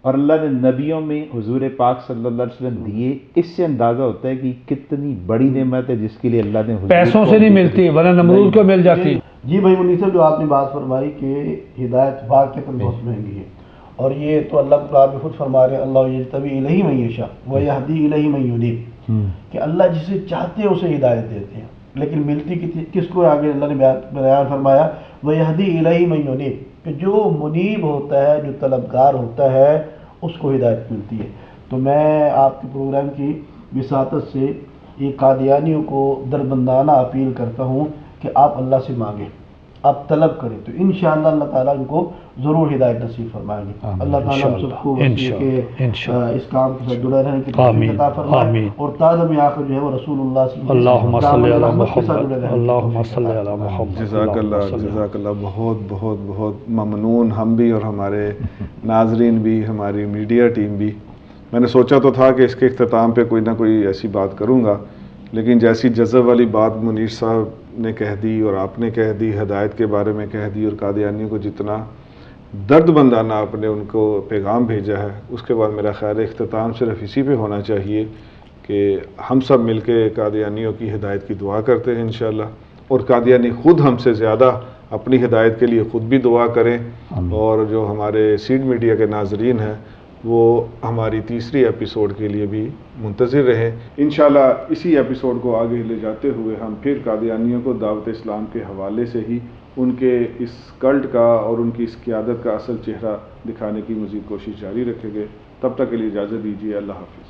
اور اللہ نے نبیوں میں حضور پاک صلی اللہ علیہ وسلم دیے۔ اس سے اندازہ ہوتا ہے کہ کتنی بڑی نعمت ہے جس کے لیے اللہ نے حضور پیسوں کو سے نہیں اپنی ملتی، ورنہ نمرود کو مل جاتی۔ جی بھائی منیر صاحب، جو آپ نے بات فرمائی کہ ہدایت واقعتاً بہت مہنگی ہے، اور یہ تو اللہ قرآن میں خود فرما رہے ہیں، اللہ یجتبی الیہ من یشاء ویہدی الیہ من ینیب، کہ اللہ جسے چاہتے ہیں اسے ہدایت دیتے ہیں، لیکن ملتی کس کو؟ آگے اللہ نے بیان فرمایا ویہدی الیہ من ینیب، کہ جو منیب ہوتا ہے، جو طلبگار ہوتا ہے، اس کو ہدایت ملتی ہے۔ تو میں آپ کے پروگرام کی وساطت سے یہ قادیانیوں کو دربندانہ اپیل کرتا ہوں کہ آپ اللہ سے مانگیں، آپ طلب کریں، تو انشاءاللہ اللہ تعالیٰ ان کو ضرور ہدایت نصیب فرمائیں گے۔ اللہ تعالیٰ ہم سب کو اس کام کے ساتھ جڑے رہنے کی توفیق عطا فرمائے، اور تاج آخر جو ہے وہ رسول اللہ صلی اللہ اللہم علیہ صلی علی وسلم کے ساتھ محمد، جڑے رہنے کی اللہم توفیق صلی عطا علی فرمائے۔ محمد۔ جزاک اللہ، جزاک اللہ، بہت بہت بہت ممنون ہم بھی اور ہمارے ناظرین بھی، ہماری میڈیا ٹیم بھی۔ میں نے سوچا تو تھا کہ اس کے اختتام پہ کوئی نہ کوئی ایسی بات کروں گا، لیکن جیسی جذب والی بات منیر صاحب نے کہہ دی اور آپ نے کہہ دی، ہدایت کے بارے میں کہہ دی، اور قادیانیوں کو جتنا درد مندانہ آپ نے ان کو پیغام بھیجا ہے، اس کے بعد میرا خیال ہے اختتام صرف اسی پہ ہونا چاہیے کہ ہم سب مل کے قادیانیوں کی ہدایت کی دعا کرتے ہیں انشاءاللہ، اور قادیانی خود ہم سے زیادہ اپنی ہدایت کے لیے خود بھی دعا کریں، اور جو ہمارے سیڈ میڈیا کے ناظرین ہیں وہ ہماری تیسری ایپیسوڈ کے لیے بھی منتظر رہیں۔ انشاءاللہ اسی ایپیسوڈ کو آگے لے جاتے ہوئے ہم پھر قادیانیوں کو دعوت اسلام کے حوالے سے ہی ان کے اس کلٹ کا اور ان کی اس قیادت کا اصل چہرہ دکھانے کی مزید کوشش جاری رکھیں گے۔ تب تک کے لیے اجازت دیجیے، اللہ حافظ۔